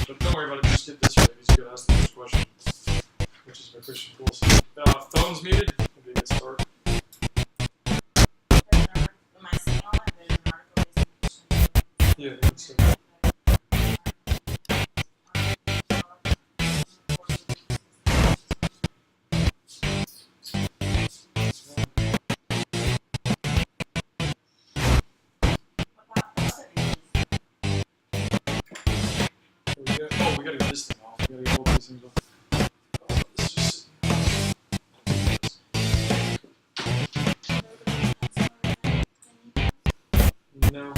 but don't worry about it. Just get this right. He's going to ask the first question, which is by Christian Pulisic. Phone's muted. It'll be a good start. Am I saying all that? There's an article. Yeah, that's it. We gotta get this thing off. We gotta get both these things off. Let's just no.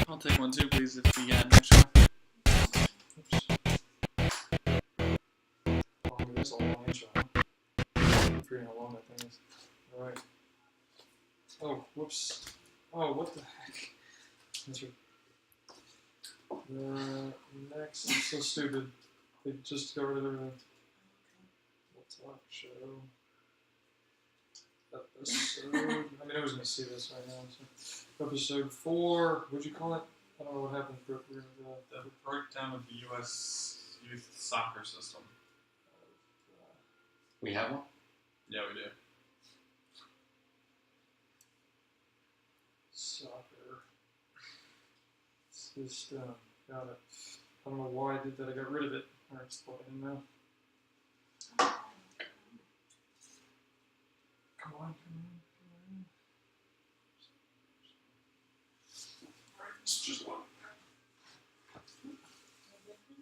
I'll take one too, please, if you got an extra. Oops. Oh, that's a long intro. I'm forgetting how long that thing is. Alright. Oh, whoops. Oh, what the heck? That's right. Next, it's so stupid. They just got rid of everything. Talk show. Episode. I mean, I was gonna see this right now. So. Episode 4. What'd you call it? I don't know what happened. The breakdown of the U.S. youth soccer system. We have one? Yeah, we do. Soccer system. Got it. I don't know why I did that. I got rid of it. Alright, it's plugging in now. Come on. It's just one.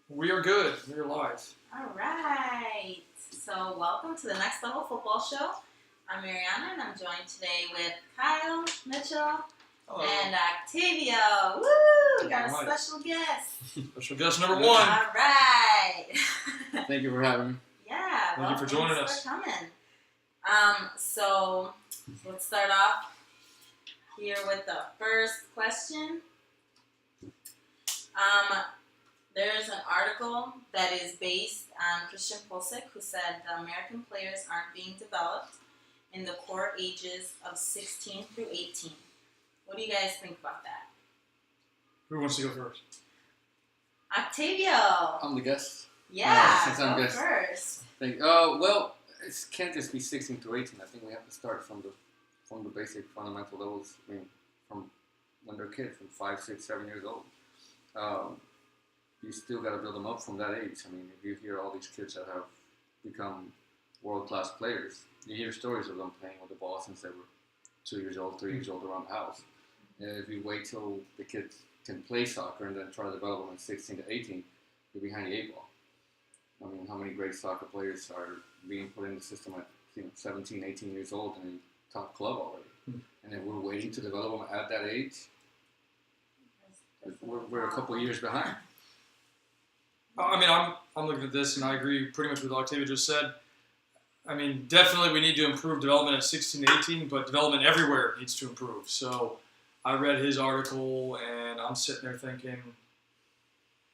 We are good. We are live. All right. So welcome to the Next Level Football Show. I'm Mariana, and I'm joined today with Kyle, Mitchell, Hello. and Octavio. Woo! We got a All right. special guest. Special guest number 1. All right. Thank you for having me. Yeah. Thank you for joining thanks us. for coming. So let's start off here with the first question. There's an article that is based on Christian Pulisic, who said the American players aren't being developed in the core ages of 16 through 18. What do you guys think about that? Who wants to go first? Octavio. I'm the guest. Yeah, since I'm go guest. first. Well, it can't just be 16 to 18. I think we have to start from the basic fundamental levels. I mean, from when they're kids, from 5, 6, 7 years old. You still got to build them up from that age. I mean, if you hear all these kids that have become world-class players, you hear stories of them playing with the ball since they were 2 years old, 3 years old around the house. And if you wait till the kids can play soccer and then try to develop them at 16 to 18, you're behind the 8 ball. I mean, how many great soccer players are being put in the system at 17, 18 years old and in top club already? And then we're waiting to develop them at that age. We're a couple of years behind. I mean, I'm looking at this, and I agree pretty much with what Octavia just said. I mean, definitely we need to improve development at 16 to 18, but development everywhere needs to improve. So I read his article, and I'm sitting there thinking,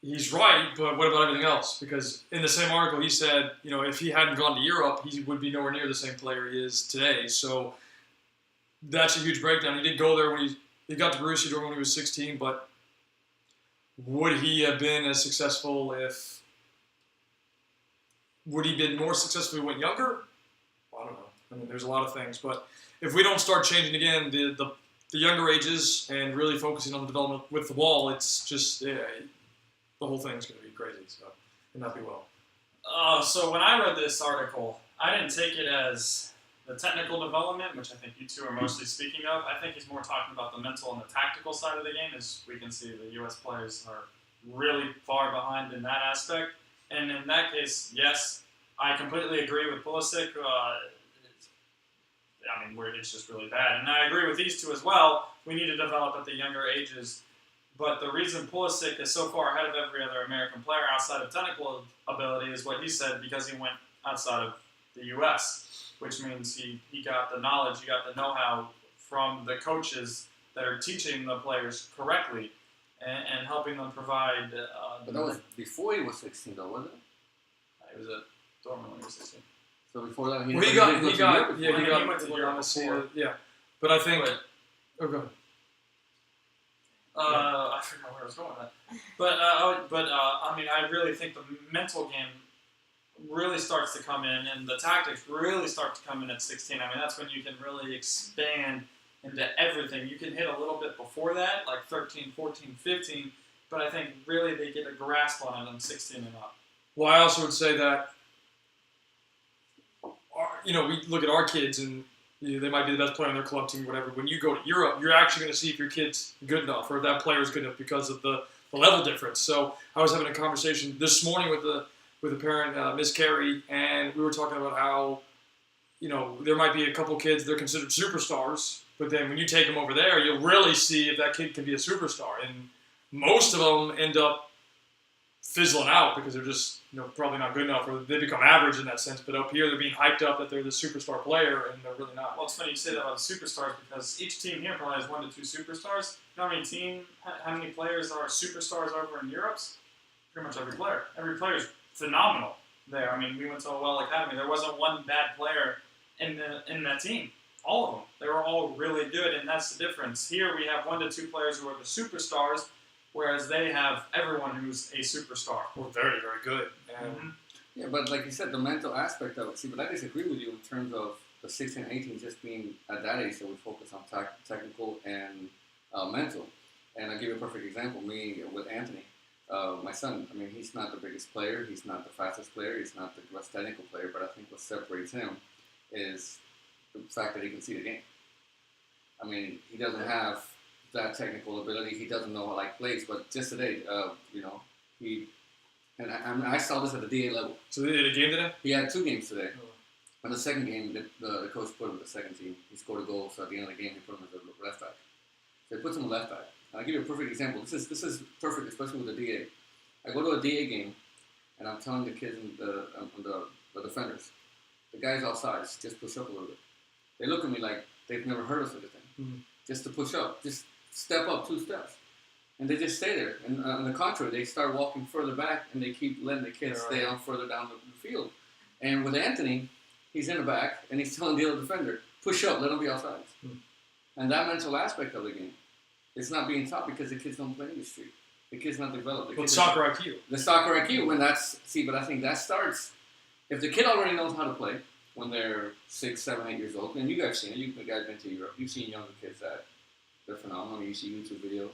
he's right, but what about everything else? Because in the same article, he said, if he hadn't gone to Europe, he would be nowhere near the same player he is today. So that's a huge breakdown. He did go there when he got to Borussia Dortmund when he was 16, but would he have been as successful would he have been more successful if he went younger? I don't know. I mean, there's a lot of things. But if we don't start changing again the younger ages and really focusing on the development with the ball, it's just, the whole thing's going to be crazy. So, and not be well. So when I read this article, I didn't take it as the technical development, which I think you two are mostly speaking of. I think he's more talking about the mental and the tactical side of the game. As we can see, the U.S. players are really far behind in that aspect. And in that case, yes, I completely agree with Pulisic. It's just really bad. And I agree with these two as well. We need to develop at the younger ages. But the reason Pulisic is so far ahead of every other American player outside of technical ability is what he said, because he went outside of the U.S., which means he got the knowledge, he got the know-how from the coaches that are teaching the players correctly and helping them provide. But that was before he was 16, though, wasn't it? He was at Dortmund when he was 16. So before that, He got went to Europe before. before. Yeah. But I think. Oh, go ahead. I forgot where I was going with that. But I mean, I really think the mental game really starts to come in, and the tactics really start to come in at 16. I mean, that's when you can really expand into everything. You can hit a little bit before that, like 13, 14, 15, but I think really they get a grasp on it on 16 and up. Well, I also would say that, we look at our kids and they might be the best player on their club team, whatever. When you go to Europe, you're actually going to see if your kid's good enough or if that player is good enough because of the level difference. So I was having a conversation this morning with a parent, Miss Carey, and we were talking about how, there might be a couple kids they're considered superstars, but then when you take them over there, you'll really see if that kid can be a superstar. And most of them end up fizzling out because they're just probably not good enough, or they become average in that sense. But up here, they're being hyped up that they're the superstar player, and they're really not. Well, it's funny you say that about the superstars because each team here probably has 1 to 2 superstars. You know how many players are superstars over in Europe? Pretty much every player. Every player is phenomenal there. I mean, we went to a well academy. There wasn't one bad player in that team. All of them. They were all really good, and that's the difference. Here we have 1 to 2 players who are the superstars, whereas they have everyone who's a superstar. We're very, very good. And Yeah, but like you said, the mental aspect of it. See, but I disagree with you in terms of the 16 and 18 just being at that age that we focus on technical and mental. And I'll give you a perfect example. Me with Anthony, my son. I mean, he's not the biggest player. He's not the fastest player. He's not the most technical player. But I think what separates him is the fact that he can see the game. I mean, he doesn't have that technical ability. He doesn't know how plays. But just today, I saw this at the DA level. so they did a game today? He had 2 games today. In the second game, the coach put him in the second team. He scored a goal, so at the end of the game, he put him as a left back. So he puts him left back. And I'll give you a perfect example. This is perfect, especially with the DA. I go to a DA game, and I'm telling the kids and the defenders, the guys outside, just push up a little bit. They look at me like they've never heard of such a thing. Mm-hmm. Just to push up, just step up 2 steps. And they just stay there. And on the contrary, they start walking further back, and they keep letting the kids stay on further down the field. And with Anthony, he's in the back, and he's telling the other defender, push up, let him be outside. And that mental aspect of the game, it's not being taught because the kids don't play in the street. The kids not developed. But soccer IQ. The soccer IQ, but I think that starts, if the kid already knows how to play when they're 6, 7, 8 years old, and you guys seen it, you guys been to Europe, you've seen younger kids that they're phenomenal. You see YouTube videos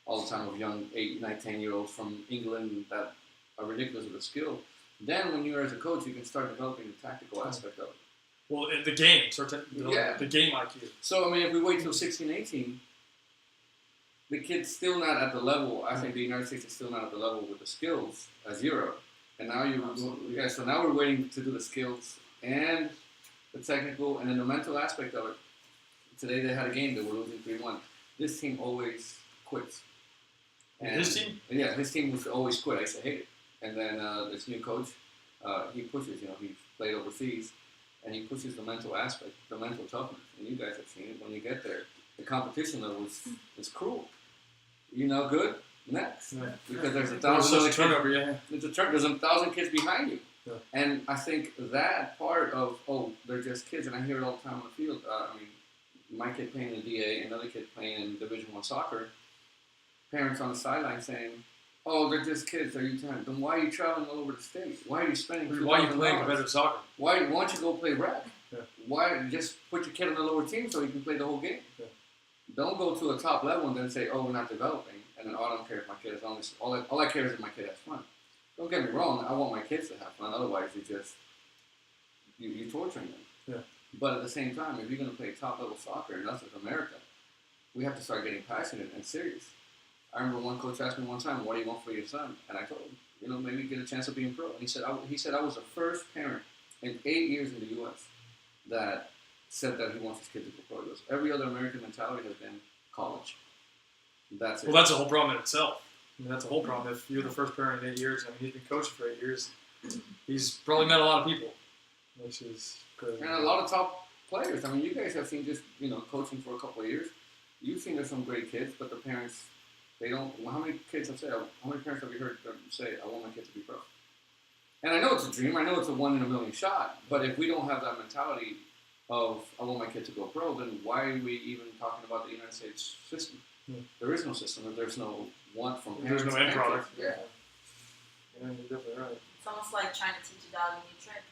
all the time of young 8, 9, 10-year-olds from England that are ridiculous with the skill. Then when you're as a coach, you can start developing the tactical aspect of it. Well, the game, the game IQ. So, I mean, if we wait till 16, 18, the kid's still not at the level. I think the United States is still not at the level with the skills as Europe. And now so now we're waiting to do the skills and the technical and then the mental aspect of it. Today they had a game that we're losing 3-1. This team always quits. And his team? Yeah, his team was always quit. I used to hate it. And then this new coach, he pushes, he played overseas, and he pushes the mental aspect, the mental toughness. And you guys have seen it. When you get there, the competition level is cruel. Good? Next. Yeah. Because there's There's 1,000 a turnover, yeah. there's 1,000 kids behind you. Yeah. And I think that part of, they're just kids, and I hear it all the time on the field. My kid playing in DA, another kid playing in Division I soccer, parents on the sideline saying, they're just kids. Are you telling them? Why are you traveling all over the state? Why are you spending? Why are you playing competitive soccer? Why don't you go play rec? Yeah. Why just put your kid on the lower team so he can play the whole game? Yeah. Don't go to a top level and then say, we're not developing. And then, I don't care if my kid is honest. All I care is if my kid has fun. Don't get me wrong. I want my kids to have fun. Otherwise, you're torturing them. Yeah. But at the same time, if you're going to play top level soccer, and that's with America, we have to start getting passionate and serious. I remember one coach asked me one time, "What do you want for your son?" And I told him, maybe get a chance of being pro. And he said, I was the first parent in 8 years in the U.S. that said that he wants his kid to go pro. He goes, every other American mentality has been college. That's it. Well, that's a whole problem in itself. That's a whole problem. If you're the first parent in 8 years, he's been coaching for 8 years, he's probably met a lot of people, which is crazy. And a lot of top players. You guys have seen just, coaching for a couple of years. You've seen there's some great kids, but the parents, they don't. How many parents have you heard them say, "I want my kid to be pro"? And I know it's a dream. I know it's a 1 in a million shot. But if we don't have that mentality of, "I want my kid to go pro," then why are we even talking about the United States system? Yeah. There is no system, and there's no want from There's parents. no end and product. kids. Yeah. Yeah, you're definitely right. It's almost like trying to teach a dog a new trick,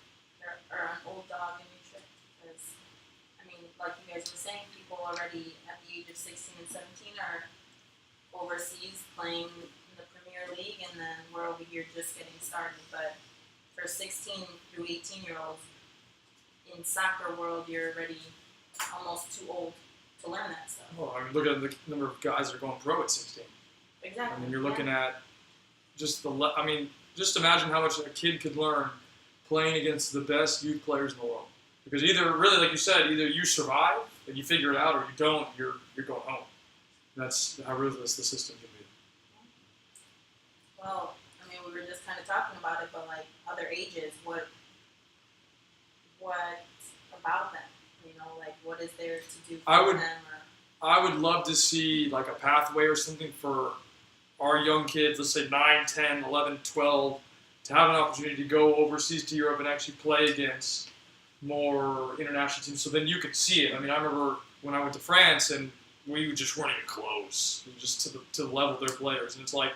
or an old dog a new trick. Because, I mean, like you guys were saying, people already at the age of 16 and 17 are overseas playing in the Premier League, and then we're over here just getting started. But for 16 through 18-year-olds, in soccer world, you're already almost too old to learn that stuff. Well, I mean, look at the number of guys that are going pro at 16. Exactly. I mean, you're looking at just just imagine how much a kid could learn playing against the best youth players in the world. Because either, really, like you said, either you survive and you figure it out, or you don't, you're going home. That's how ruthless the system can be. Well, I mean, we were just kind of talking about it, but like other ages, what about them? You know, like what is there to do for I would- them? I would love to see like a pathway or something for our young kids, let's say 9, 10, 11, 12, to have an opportunity to go overseas to Europe and actually play against more international teams. So then you could see it. I mean, I remember when I went to France and we just weren't even close, just to the level of their players. And it's like,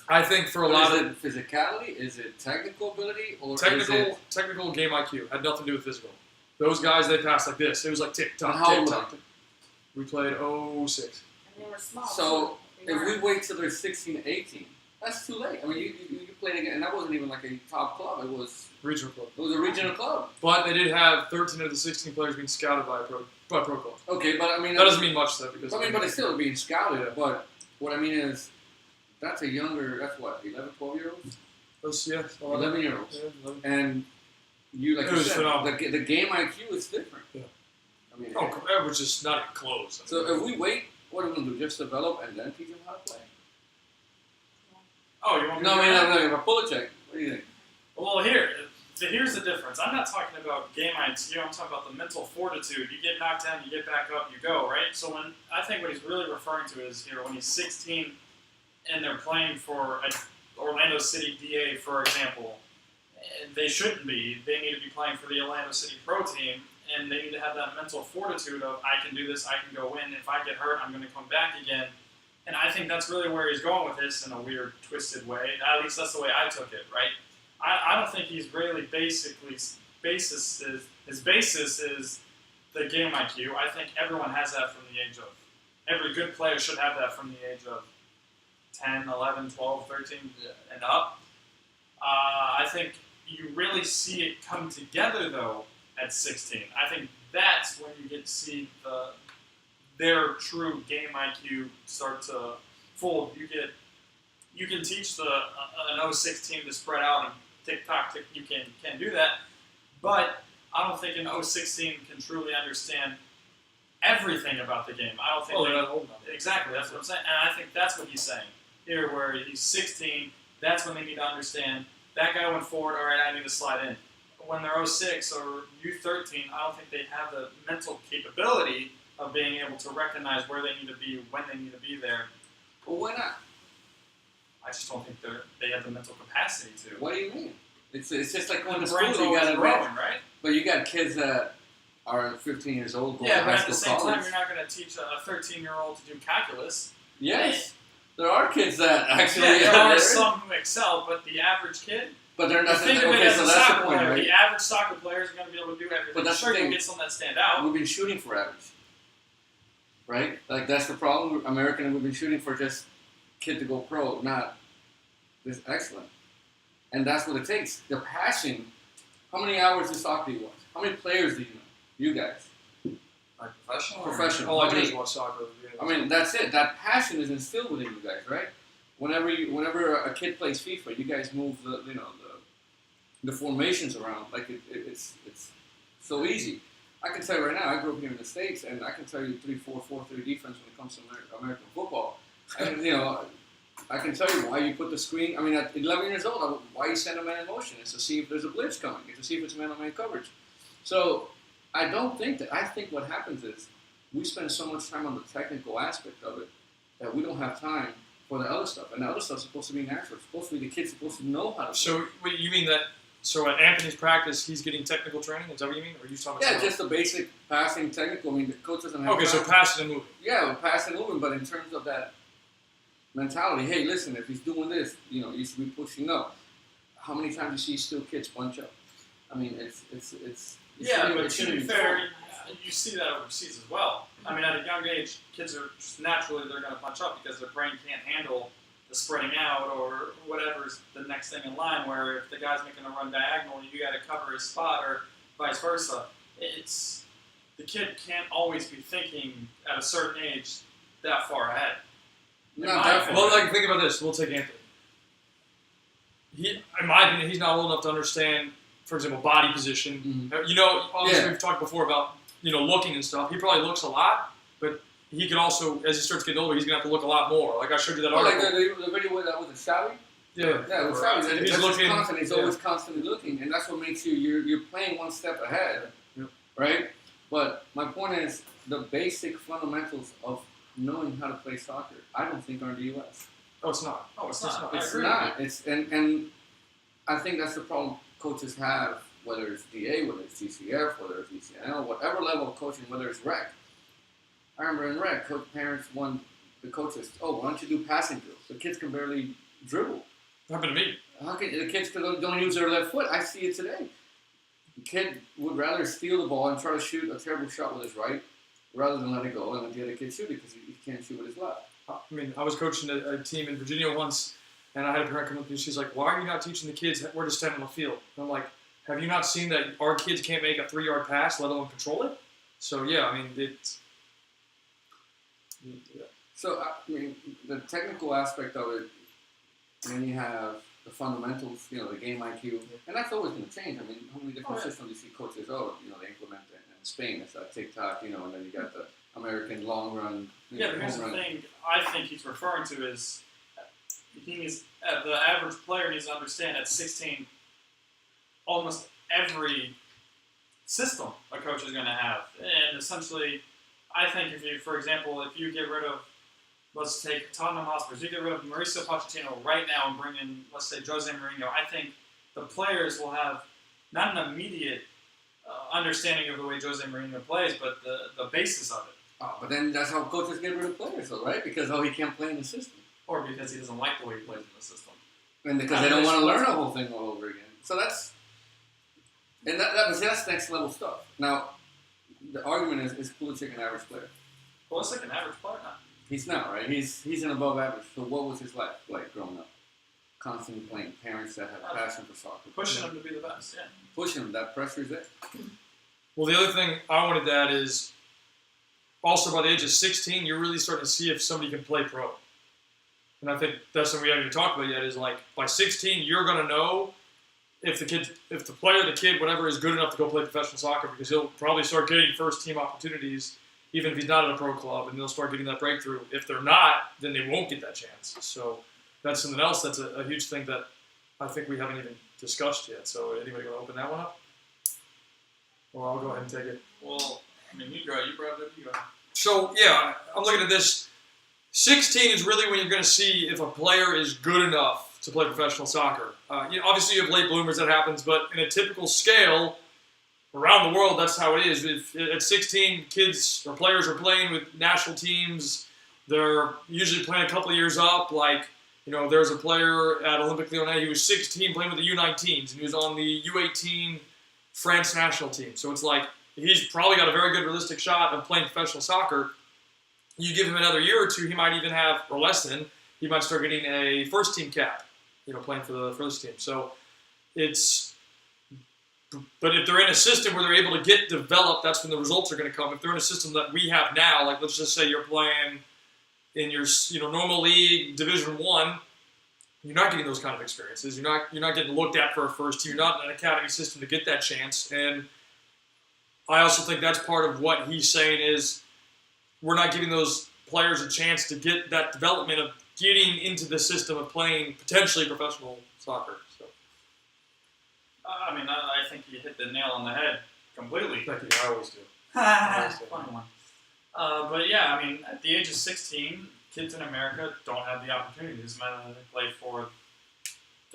I think for a lot Is of it physicality? Is it technical ability? Or is it, technical game IQ had nothing to do with physical. Those guys, they passed like this. It was like tick tock, How tick old tock. We played 06. And they were small. So, too. They if we weren't- wait till they're 16, 18, that's too late. I mean, you played again, and that wasn't even like a top club. It was Regional club. a regional club. But they did have 13 of the 16 players being scouted by pro clubs. Okay, but I mean, That doesn't mean much though, because but it's still being scouted. Yeah. But what I mean is, that's a younger. That's what 11, 12-year-olds, those, yeah, 11-year-olds, Yeah, 11. and you like It you was said, phenomenal. the game IQ is different. Yeah. I mean, Oh, that was just not even close. so if we wait, what are we gonna do? Just develop and then teach them how to play? Oh, you want me No, to I do that? mean, no. Pull a check. What do you think? Well, here's the difference. I'm not talking about game IQ. I'm talking about the mental fortitude. You get knocked down, you get back up, you go, right? So I think what he's really referring to is when he's 16 and they're playing for Orlando City DA, for example. They shouldn't be. They need to be playing for the Orlando City Pro team, and they need to have that mental fortitude of I can do this, I can go in. If I get hurt, I'm going to come back again. And I think that's really where he's going with this in a weird, twisted way. At least that's the way I took it, right? I don't think he's really his basis is the game IQ. I think everyone has that from the age of, every good player should have that from the age of 10, 11, 12, 13 and up. I think you really see it come together though at 16. I think that's when you get to see their true game IQ start to fold. You can teach an 06 team to spread out and tick-tock, you can do that, but I don't think an 06 team can truly understand everything about the game. I don't think Oh, they're not old enough. exactly, that's what I'm saying, and I think that's what he's saying here, where he's 16, that's when they need to understand, that guy went forward, all right, I need to slide in. When they're 06 or U13, I don't think they have the mental capability of being able to recognize where they need to be, when they need to be there. Well, why not? I just don't think they have the mental capacity to. What do you mean? It's just like going The to school. brain's You always got growing, right? but you got kids that are 15 years old going Yeah, to but high at the school, same college. time, you're not going to teach a 13-year-old to do calculus. Yes, there are kids that actually. Yeah, there are they're- some who excel, but the average kid, but they're not. think of it Okay, as so a that's the soccer point, player. right? The average soccer player is going to be able to do everything. But that's sure, the you'll thing. get some that stand out. We've been shooting for average, right? Like that's the problem. American, we've been shooting for just kid to go pro, not this excellent, and that's what it takes. The passion. How many hours of soccer do you watch? How many players do you know? You guys. Like professional? Professional. All I How do many- is watch soccer. I mean, that's it. That passion is instilled within you guys, right? Whenever a kid plays FIFA, you guys move the formations around like it's so easy. I can tell you right now, I grew up here in the States, and I can tell you 3-4-4-3 defense when it comes to American football. And I can tell you why you put the screen. I mean, at 11 years old, why you send a man in motion is to see if there's a blitz coming, to see if it's man-on-man coverage. So I don't think that. I think what happens is we spend so much time on the technical aspect of it that we don't have time for the other stuff. And the other stuff's supposed to be natural. It's supposed to be the kid's supposed to know how to. So wait, you mean that So at Anthony's practice, he's getting technical training. Is that what you mean? Or are you talking about? Yeah, just the basic passing, technical. I mean, the coach doesn't have. Okay, so time. passing and moving. Yeah, passing, moving, but in terms of that mentality, hey, listen, if he's doing this, you should be pushing up. How many times do you see still kids bunch up? I mean, it's. Yeah, but it's to be shouldn't fair, you see that overseas as well. I mean, at a young age, kids are just naturally they're going to punch up because their brain can't handle the spreading out or whatever's the next thing in line. Where if the guy's making a run diagonal, you got to cover his spot, or vice versa. It's the kid can't always be thinking at a certain age that far ahead. Not that far. Well, like think about this. We'll take Anthony. He, in my opinion, he's not old enough to understand, for example, body position. Mhm. You know, obviously Yeah. we've talked before about looking and stuff. He probably looks a lot, but he could also, as he starts getting older, he's gonna have to look a lot more. Like I showed you that Oh, like article. the video with the Xavi? Yeah. Yeah, with Xavi. He's That's looking. constant. He's yeah. always constantly looking, and that's what makes you're playing one step ahead, Yep. right? But my point is the basic fundamentals of knowing how to play soccer. I don't think are in the U.S. Oh, it's not. Oh, it's It's not. not. I It's agree. not. It's and I think that's the problem coaches have, whether it's DA, whether it's GCF, whether it's ECNL, whatever level of coaching, whether it's rec. I remember in rec, parents want the coaches, oh, why don't you do passing drills? The kids can barely dribble. Happened to me. How can the kids don't use their left foot? I see it today. The kid would rather steal the ball and try to shoot a terrible shot with his right, rather than let it go and let the other kid shoot it because he can't shoot with his left. I mean, I was coaching a team in Virginia once, and I had a parent come up to me. She's like, "Why are you not teaching the kids where to stand on the field?" And I'm like, "Have you not seen that our kids can't make a 3-yard pass, let alone control it?" So yeah, I mean, it's. Yeah. So, I mean, the technical aspect of it, then you have the fundamentals, the game IQ, and that's always going to change. I mean, how many different systems you see coaches, they implement it in Spain, it's that TikTok, and then you got the American long run. Yeah, but here's home the run. thing I think he's referring to is the average player needs to understand at 16 almost every system a coach is going to have. And essentially, I think for example, if you get rid of, let's take Tottenham Hotspur, if you get rid of Mauricio Pochettino right now and bring in, let's say, Jose Mourinho, I think the players will have not an immediate understanding of the way Jose Mourinho plays, but the basis of it. Oh, but then that's how coaches get rid of players, though, right? Because, he can't play in the system. Or because he doesn't like the way he plays in the system. And because they don't want to learn the whole thing all over again. So that's next level stuff. Now, the argument is Pulisic an average player? Pulisic, an average player now. He's not, right? He's an above average. So what was his life like growing up? Constantly playing, parents that have passion for soccer. Pushing him to be the best, yeah. Pushing him, that pressure is there. Well, the other thing I wanted to add is, also by the age of 16, you're really starting to see if somebody can play pro. And I think that's something we haven't even talked about yet. Is like by 16, you're going to know if the kid, whatever, is good enough to go play professional soccer, because he'll probably start getting first team opportunities, even if he's not at a pro club, and they'll start getting that breakthrough. If they're not, then they won't get that chance. So that's something else. That's a huge thing that I think we haven't even discussed yet. So anybody going to open that one up? Or I'll go ahead and take it. Well, I mean, you brought it up, you go. So, yeah, I'm looking at this. 16 is really when you're going to see if a player is good enough to play professional soccer. Obviously, you have late bloomers, that happens, but in a typical scale, around the world, that's how it is. If at 16, kids or players are playing with national teams, they're usually playing a couple of years up. Like, there's a player at Olympique Lyonnais, he was 16 playing with the U19s, and he was on the U18 France national team. So it's like, he's probably got a very good realistic shot of playing professional soccer. You give him another year or two, he might even have, or less than, he might start getting a first team cap, playing for the first team. So but if they're in a system where they're able to get developed, that's when the results are going to come. If they're in a system that we have now, like let's just say you're playing in your normal league, Division I, you're not getting those kind of experiences. You're not getting looked at for a first team. You're not in an academy system to get that chance. And I also think that's part of what he's saying is we're not giving those players a chance to get that development of getting into the system of playing potentially professional soccer. So. I mean, I think you hit the nail on the head completely. Thank you. I always do. Fun one. But yeah, I mean, at the age of 16, kids in America don't have the opportunity. It doesn't matter if they play for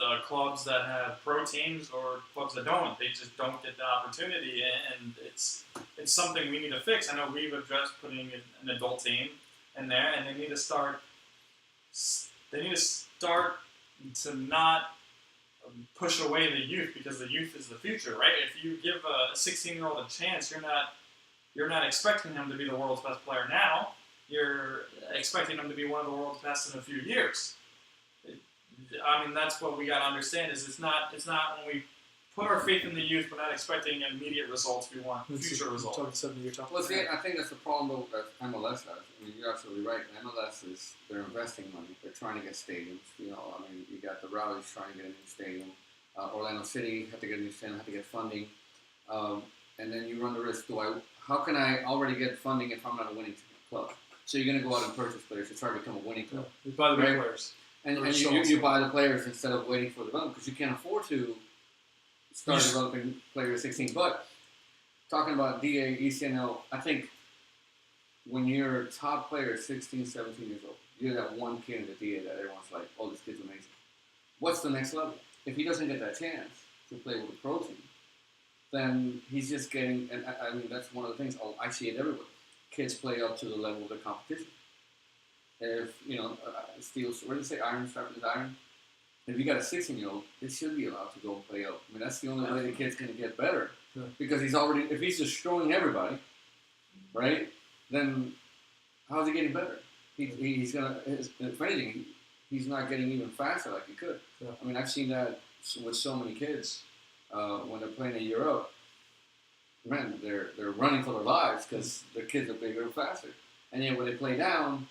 the clubs that have pro teams or clubs that don't. They just don't get the opportunity, and it's something we need to fix. I know we've addressed putting an adult team in there, and they need to start. They need to start to not push away the youth, because the youth is the future, right? If you give a 16-year-old a chance, you're not expecting him to be the world's best player now. You're expecting him to be one of the world's best in a few years. I mean, that's what we got to understand. Is it's not when we put our faith in the youth, we're not expecting immediate results. We want future results. Talking 7-year talk. Well, see, I think that's the problem though that MLS has. I mean, you're absolutely right. MLS is they're investing money. They're trying to get stadiums. You know, I mean, you got the Rowdies trying to get a new stadium. Orlando City had to get a new stadium, had to get funding, and then you run the risk. How can I already get funding if I'm not a winning club? So you're going to go out and purchase players to try to become a winning club. You buy the big Right. players. And Or you so- buy the players instead of waiting for development, because you can't afford to start Yes. developing players at 16. But talking about DA, ECNL, I think when you're a top player, 16, 17 years old, you're that one kid in the DA that everyone's like, oh, this kid's amazing. What's the next level? If he doesn't get that chance to play with a pro team, then he's just getting, and I mean, that's one of the things, I see it everywhere. Kids play up to the level of the competition. If, you know, steel, what did they say, iron sharpens iron? If you got a 16-year-old, they should be allowed to go and play out. I mean, that's the only way the kid's going to get better. Yeah. Because he's already, if he's destroying everybody, right, then how's he getting better? He's going to, if anything, he's not getting even faster like he could. Yeah. I mean, I've seen that with so many kids when they're playing in Europe. Man, they're running for their lives because their kids are bigger and faster. And yet when they play down,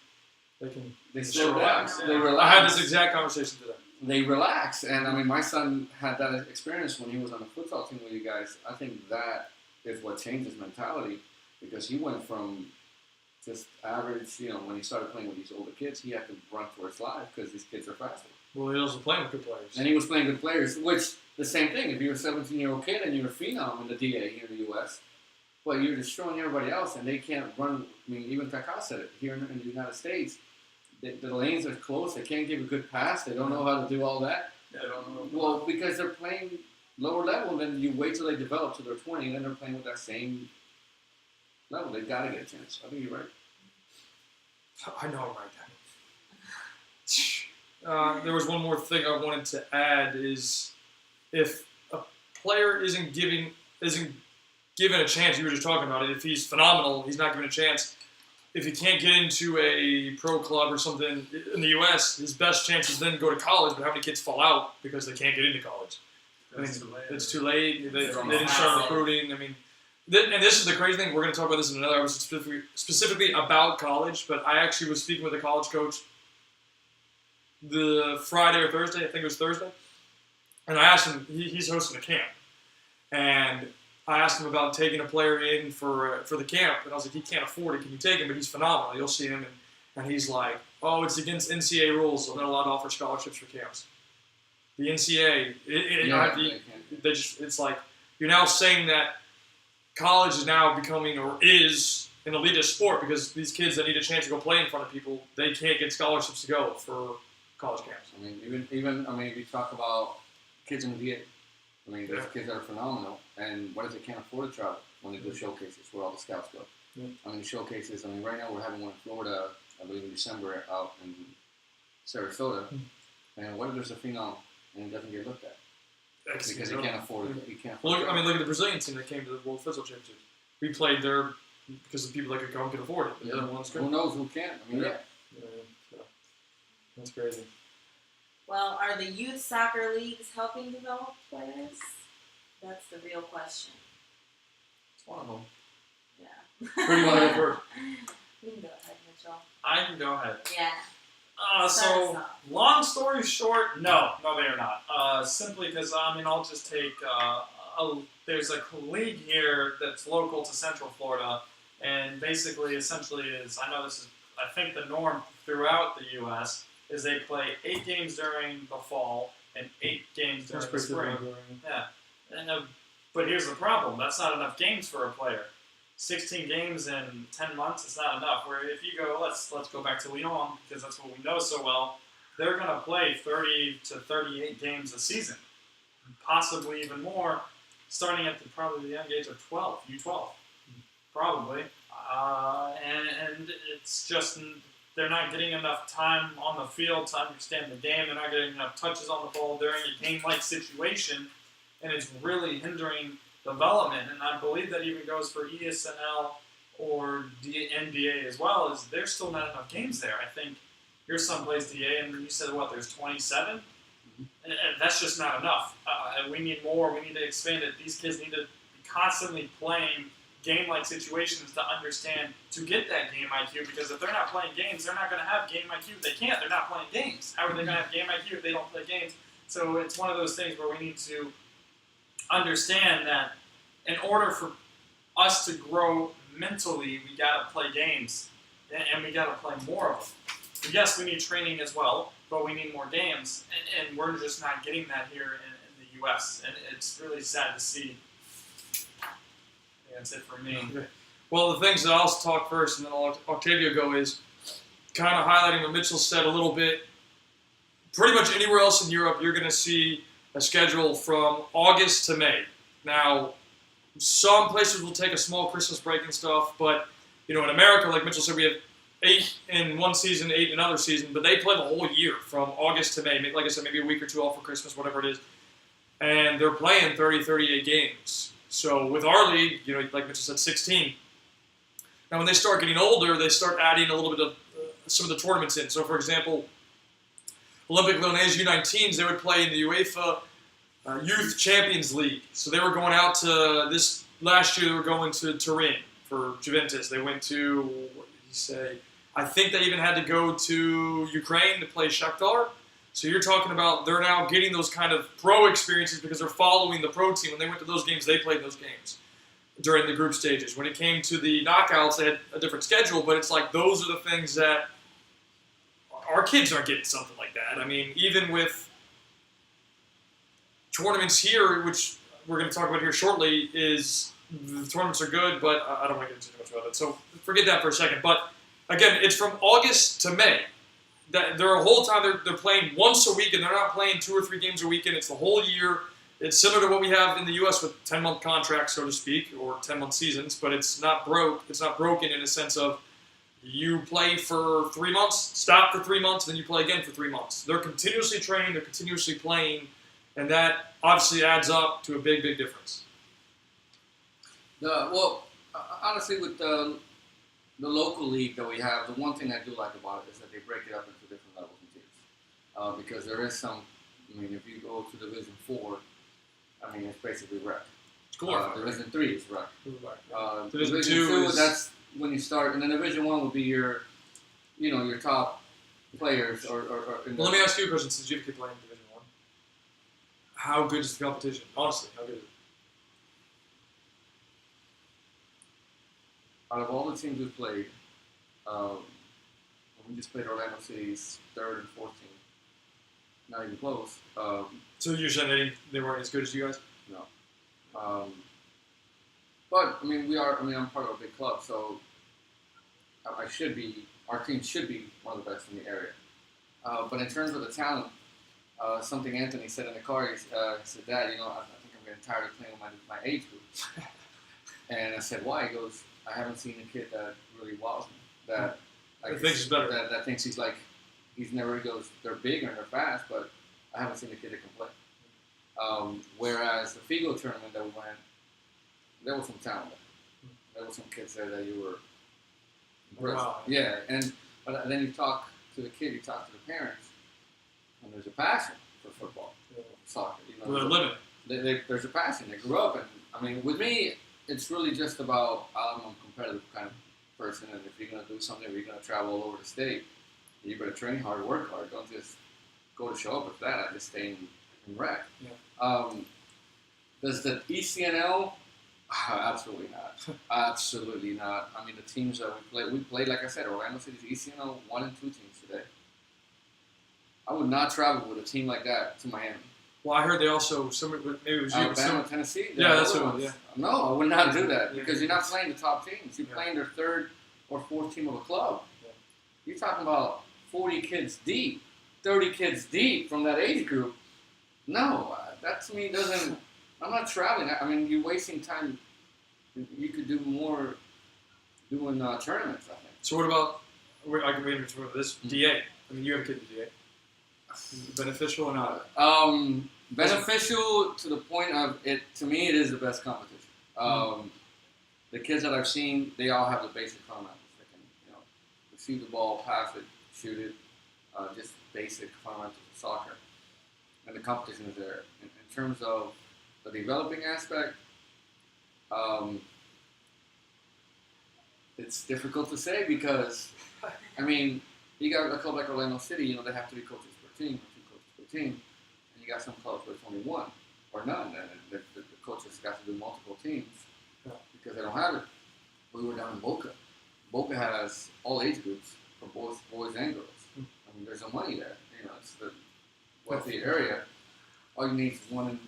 they slow down. relax, yeah. They I relax. had this exact conversation today. They relax. And I mean, my son had that experience when he was on the futsal team with you guys. I think that is what changed his mentality, because he went from just average, you know, when he started playing with these older kids, he had to run for his life because these kids are faster. Well, he also playing with good players. And he was playing good players, which the same thing. If you're a 17-year-old kid and you're a phenom in the DA here in the U.S., but you're destroying everybody else, and they can't run. I mean, even Kaká said it here in the United States. The lanes are close. They can't give a good pass. They don't know how to do all that. Yeah, I don't know. Well, because they're playing lower level, then you wait till they develop to their 20, and then they're playing with that same level. They've got to get a chance. I think you're right. I know I'm right. There was one more thing I wanted to add is if a player isn't given a chance, you were just talking about it, if he's phenomenal, he's not given a chance. If he can't get into a pro club or something in the U.S., his best chance is then go to college, but how many kids fall out because they can't get into college? I think it's too late. They didn't start recruiting. I mean, and this is the crazy thing. We're going to talk about this in another episode specifically about college, but I actually was speaking with a college coach the Friday or Thursday. I think it was Thursday. And I asked him, he's hosting a camp. And I asked him about taking a player in for the camp. And I was like, he can't afford it. Can you take him? But he's phenomenal. You'll see him. And he's like, oh, it's against NCAA rules. So they're not allowed to offer scholarships for camps. The NCAA, it's like, you're now saying that college is now becoming, or is, an elitist sport because these kids that need a chance to go play in front of people, they can't get scholarships to go for college camps. I mean, even if you talk about kids in the VA, I mean, there's kids that are phenomenal, and what if they can't afford to travel when they do showcases where all the scouts go? Yeah. I mean, showcases, I mean, right now we're having one in Florida, I believe in December, out in Sarasota, and what if there's a phenom and it doesn't get looked at? Because he can't afford it. He can't Well, afford look, I mean, look at the Brazilian team that came to the World Futsal Championships. We played there because the people that could come could afford it. The other ones Who couldn't. knows who can? I mean, Yeah. So, that's crazy. Well, are the youth soccer leagues helping develop players? That's the real question. It's one of them. Yeah. Pretty well go first. You can go ahead, Mitchell. I can go ahead. Yeah. So, Start us off. long story short, no, they are not. Simply because, I mean, I'll just take, there's a league here that's local to Central Florida, and basically, essentially is, I know this is, I think the norm throughout the U.S., is they play 8 games during the fall and 8 games during the spring. Yeah, and but here's the problem, that's not enough games for a player. 16 games in 10 months is not enough. Where if you go, let's go back to Lyon, because that's what we know so well. they're going to play 30 to 38 games a season, possibly even more, starting at probably the young age of 12, U12, probably. And it's just they're not getting enough time on the field to understand the game. They're not getting enough touches on the ball during a game-like situation, and it's really hindering development. And I believe that even goes for ESNL or NBA as well, is there's still not enough games there. I think here's someplace DA, and you said, what, there's 27? Mm-hmm. And that's just not enough. And we need more. We need to expand it. These kids need to be constantly playing game-like situations to understand, to get that game IQ, because if they're not playing games, they're not going to have game IQ. They can't. They're not playing games. How are they going to have game IQ if they don't play games? So it's one of those things where we need to understand that in order for us to grow mentally, we got to play games, and we got to play more of them. Yes, we need training as well, but we need more games, and we're just not getting that here in the U.S., and it's really sad to see. That's it for me. Okay. Well, the things that I'll talk first and then I'll let Octavio go is kind of highlighting what Mitchell said a little bit. Pretty much anywhere else in Europe, you're going to see a schedule from August to May. Now, some places will take a small Christmas break and stuff, but, in America, like Mitchell said, we have 8 in one season, 8 in another season, but they play the whole year from August to May. Like I said, maybe a week or two off for Christmas, whatever it is. And they're playing 30, 38 games. So with our league, like Mitchell said, 16. Now when they start getting older, they start adding a little bit of some of the tournaments in. So for example, Olympic Lyonnais U19s, they would play in the UEFA Youth Champions League. So they were going out to, this last year they were going to Turin for Juventus. They went to, what did he say? I think they even had to go to Ukraine to play Shakhtar. So you're talking about they're now getting those kind of pro experiences because they're following the pro team. When they went to those games, they played those games during the group stages. When it came to the knockouts, they had a different schedule, but it's like those are the things that our kids aren't getting something like that. I mean, even with tournaments here, which we're going to talk about here shortly, is the tournaments are good, but I don't want to get into too much about it. So forget that for a second. But again, it's from August to May. They're a whole time they're playing once a week, and they're not playing 2 or 3 games a weekend. It's the whole year. It's similar to what we have in the U.S. with 10-month contracts, so to speak, or 10-month seasons. But it's not broke. It's not broken in a sense of you play for 3 months, stop for 3 months, then you play again for 3 months. They're continuously training. They're continuously playing, and that obviously adds up to a big, big difference. Honestly, with the local league that we have, the one thing I do like about it is that they break it up into different levels and tiers. Because there is some, if you go to Division 4, it's basically rec. Division 3 is rec. Division 2 is, that's when you start, and then Division 1 would be your top players. Let me ask you a question, since you could play in Division 1. How good is the competition? Honestly, how good is it? Out of all the teams we've played, we just played Orlando City's 3rd and 4th team. Not even close. So you're saying they weren't as good as you guys? No. But I'm part of a big club, so our team should be one of the best in the area. But in terms of the talent, something Anthony said in the car, he said, Dad, I think I'm getting tired of playing with my age group. And I said, why? He goes, I haven't seen a kid that really wows me. That thinks he's better. That thinks he's never goes. They're big and they're fast, but I haven't seen a kid that can play. Whereas the Figo tournament that we went, there was some talent. There was some kids there that you were impressed. Wow. Yeah, but then you talk to the kid, you talk to the parents, and there's a passion for football, soccer. They're living it. There's a passion. They grew up, and with me, it's really just about, I'm a competitive kind of person, and if you're going to do something, or you're going to travel all over the state, you better train hard, work hard. Don't just go to show up with that. I just stay in rec. Yeah. Does the ECNL? Absolutely not. Absolutely not. The teams that we played, like I said, Orlando City's ECNL 1 and 2 teams today. I would not travel with a team like that to Miami. Well, I heard they also, maybe it was you. Alabama, Tennessee. Yeah, that's the one, yeah. No, I would not do that because you're not playing the top teams. You're playing their 3rd or 4th team of a club. Yeah. You're talking about 40 kids deep. 30 kids deep from that age group, no, that to me doesn't. I'm not traveling. I mean, you're wasting time. You could do more doing tournaments, I think. So what about? I can wait for this DA. I mean, you have a kid in DA. Beneficial or not? Beneficial to the point of it. To me, it is the best competition. The kids that I've seen, they all have the basic fundamentals. They can, receive the ball, pass it, shoot it, just basic fundamentals of soccer. And the competition is there. In terms of the developing aspect, it's difficult to say because, I mean, you got a club like Orlando City, they have 3 coaches per team, or 2 coaches per team, and you got some clubs where it's only 1 or none, and the coaches got to do multiple teams because they don't have it. We were down in Boca. Boca has all age groups for both boys and girls. I mean, there's no money there. It's the wealthy area. All you need is one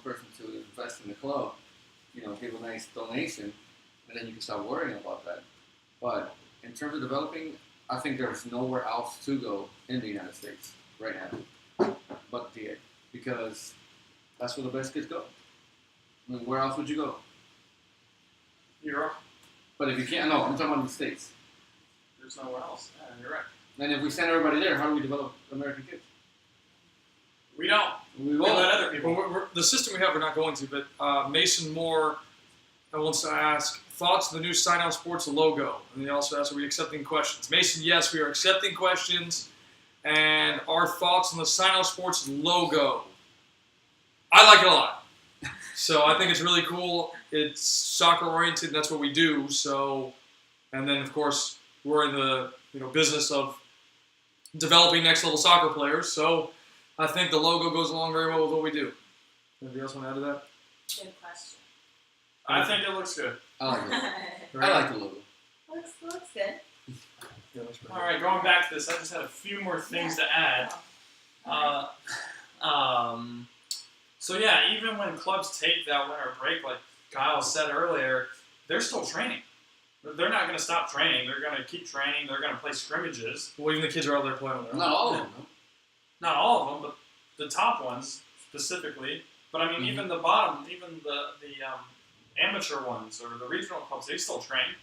person to invest in the club, give a nice donation, and then you can start worrying about that. But in terms of developing, I think there's nowhere else to go in the United States right now but DA, because that's where the best kids go. I mean, where else would you go? Europe. But if you can't, no, I'm talking about the States. There's nowhere else. Yeah, you're right. And if we send everybody there, how do we develop American kids? We don't. We We won't. let other people. Well, the system we have, we're not going to. But Mason Moore wants to ask thoughts on the new Sign Out Sports logo, and he also asks, are we accepting questions? Mason, yes, we are accepting questions, and our thoughts on the Sign Out Sports logo. I like it a lot. So I think it's really cool. It's soccer oriented, and that's what we do. So, and then of course we're in the business of developing next level soccer players. So I think the logo goes along very well with what we do. Anybody else want to add to that? Good question. I think it looks good. I like it. I like the logo. looks good. Yeah, that's All right, going back to this, I just had a few more things to add. So yeah, even when clubs take that winter break, like Kyle said earlier, they're still training. They're not going to stop training. They're going to keep training. They're going to play scrimmages. Well, even the kids are out there playing on their own. Not all of them, though. Not all of them, but the top ones specifically. But I mean, even the bottom, even the amateur ones or the regional clubs, they still train.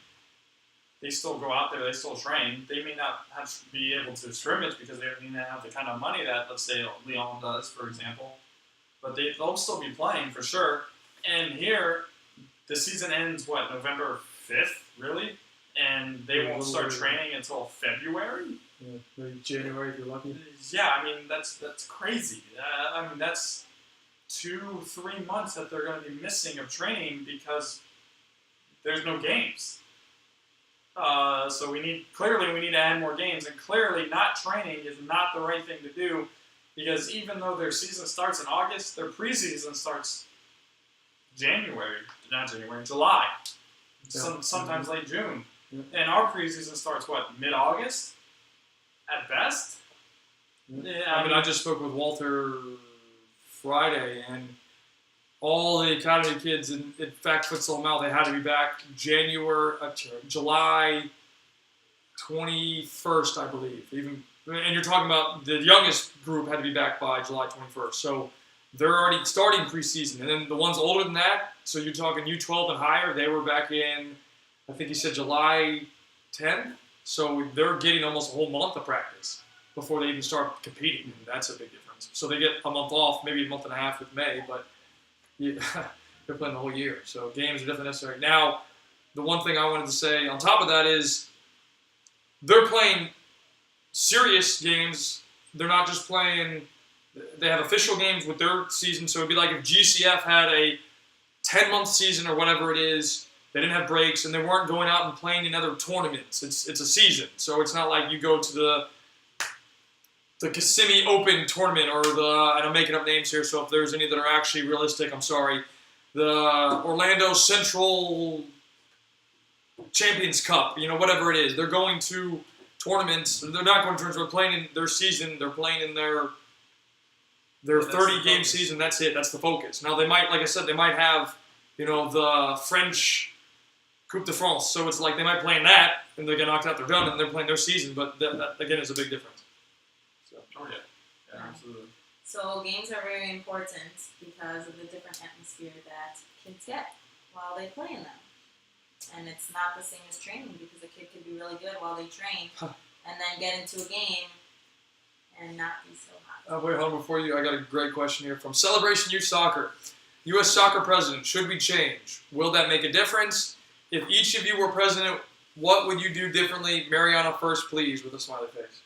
They still go out there. They still train. They may not have to be able to scrimmage because they may not have the kind of money that, let's say, Lyon does, for example. But they'll still be playing for sure. And here, the season ends, November 5th, really? And they won't start training until February? Yeah, maybe January if you're lucky. Yeah, I mean, that's crazy. I mean, that's 2-3 months that they're going to be missing of training because there's no games. So we need to add more games, and clearly not training is not the right thing to do because even though their season starts in August, their preseason starts July. Sometimes late June. Yeah. And our preseason starts, mid-August? At best? Yeah, I mean, I just spoke with Walter Friday, and all the academy kids, in fact, Futsal Mouth, they had to be back July 21st, I believe. And you're talking about the youngest group had to be back by July 21st. So they're already starting preseason. And then the ones older than that, so you're talking U12 and higher, they were back in, I think you said July 10th. So they're getting almost a whole month of practice before they even start competing. And that's a big difference. So they get a month off, maybe a month and a half with May, but they're playing the whole year. So games are definitely necessary. Now, the one thing I wanted to say on top of that is they're playing serious games. They're not just playing, they have official games with their season. So it'd be like if GCF had a 10-month season or whatever it is, they didn't have breaks, and they weren't going out and playing in other tournaments. It's a season. So it's not like you go to the Kissimmee Open tournament or and I'm making up names here, so if there's any that are actually realistic, I'm sorry. The Orlando Central Champions Cup, whatever it is. They're going to tournaments. They're not going to tournaments. They're playing in their season. They're playing in their 30-game season. That's it. That's the focus. Now, they might, like I said, they might have, the French Coupe de France. So it's like they might play in that, and they get knocked out. They're done, and they're playing their season. But that again, is a big difference. So, Oh, yeah. Absolutely. So games are very important because of the different atmosphere that kids get while they play in them. And it's not the same as training because a kid could be really good while they train and then get into a game and not be so hot. Wait, hold on before you. I got a great question here from Celebration Youth Soccer. U.S. Soccer President, should we change? Will that make a difference? If each of you were president, what would you do differently? Mariana first, please, with a smiley face.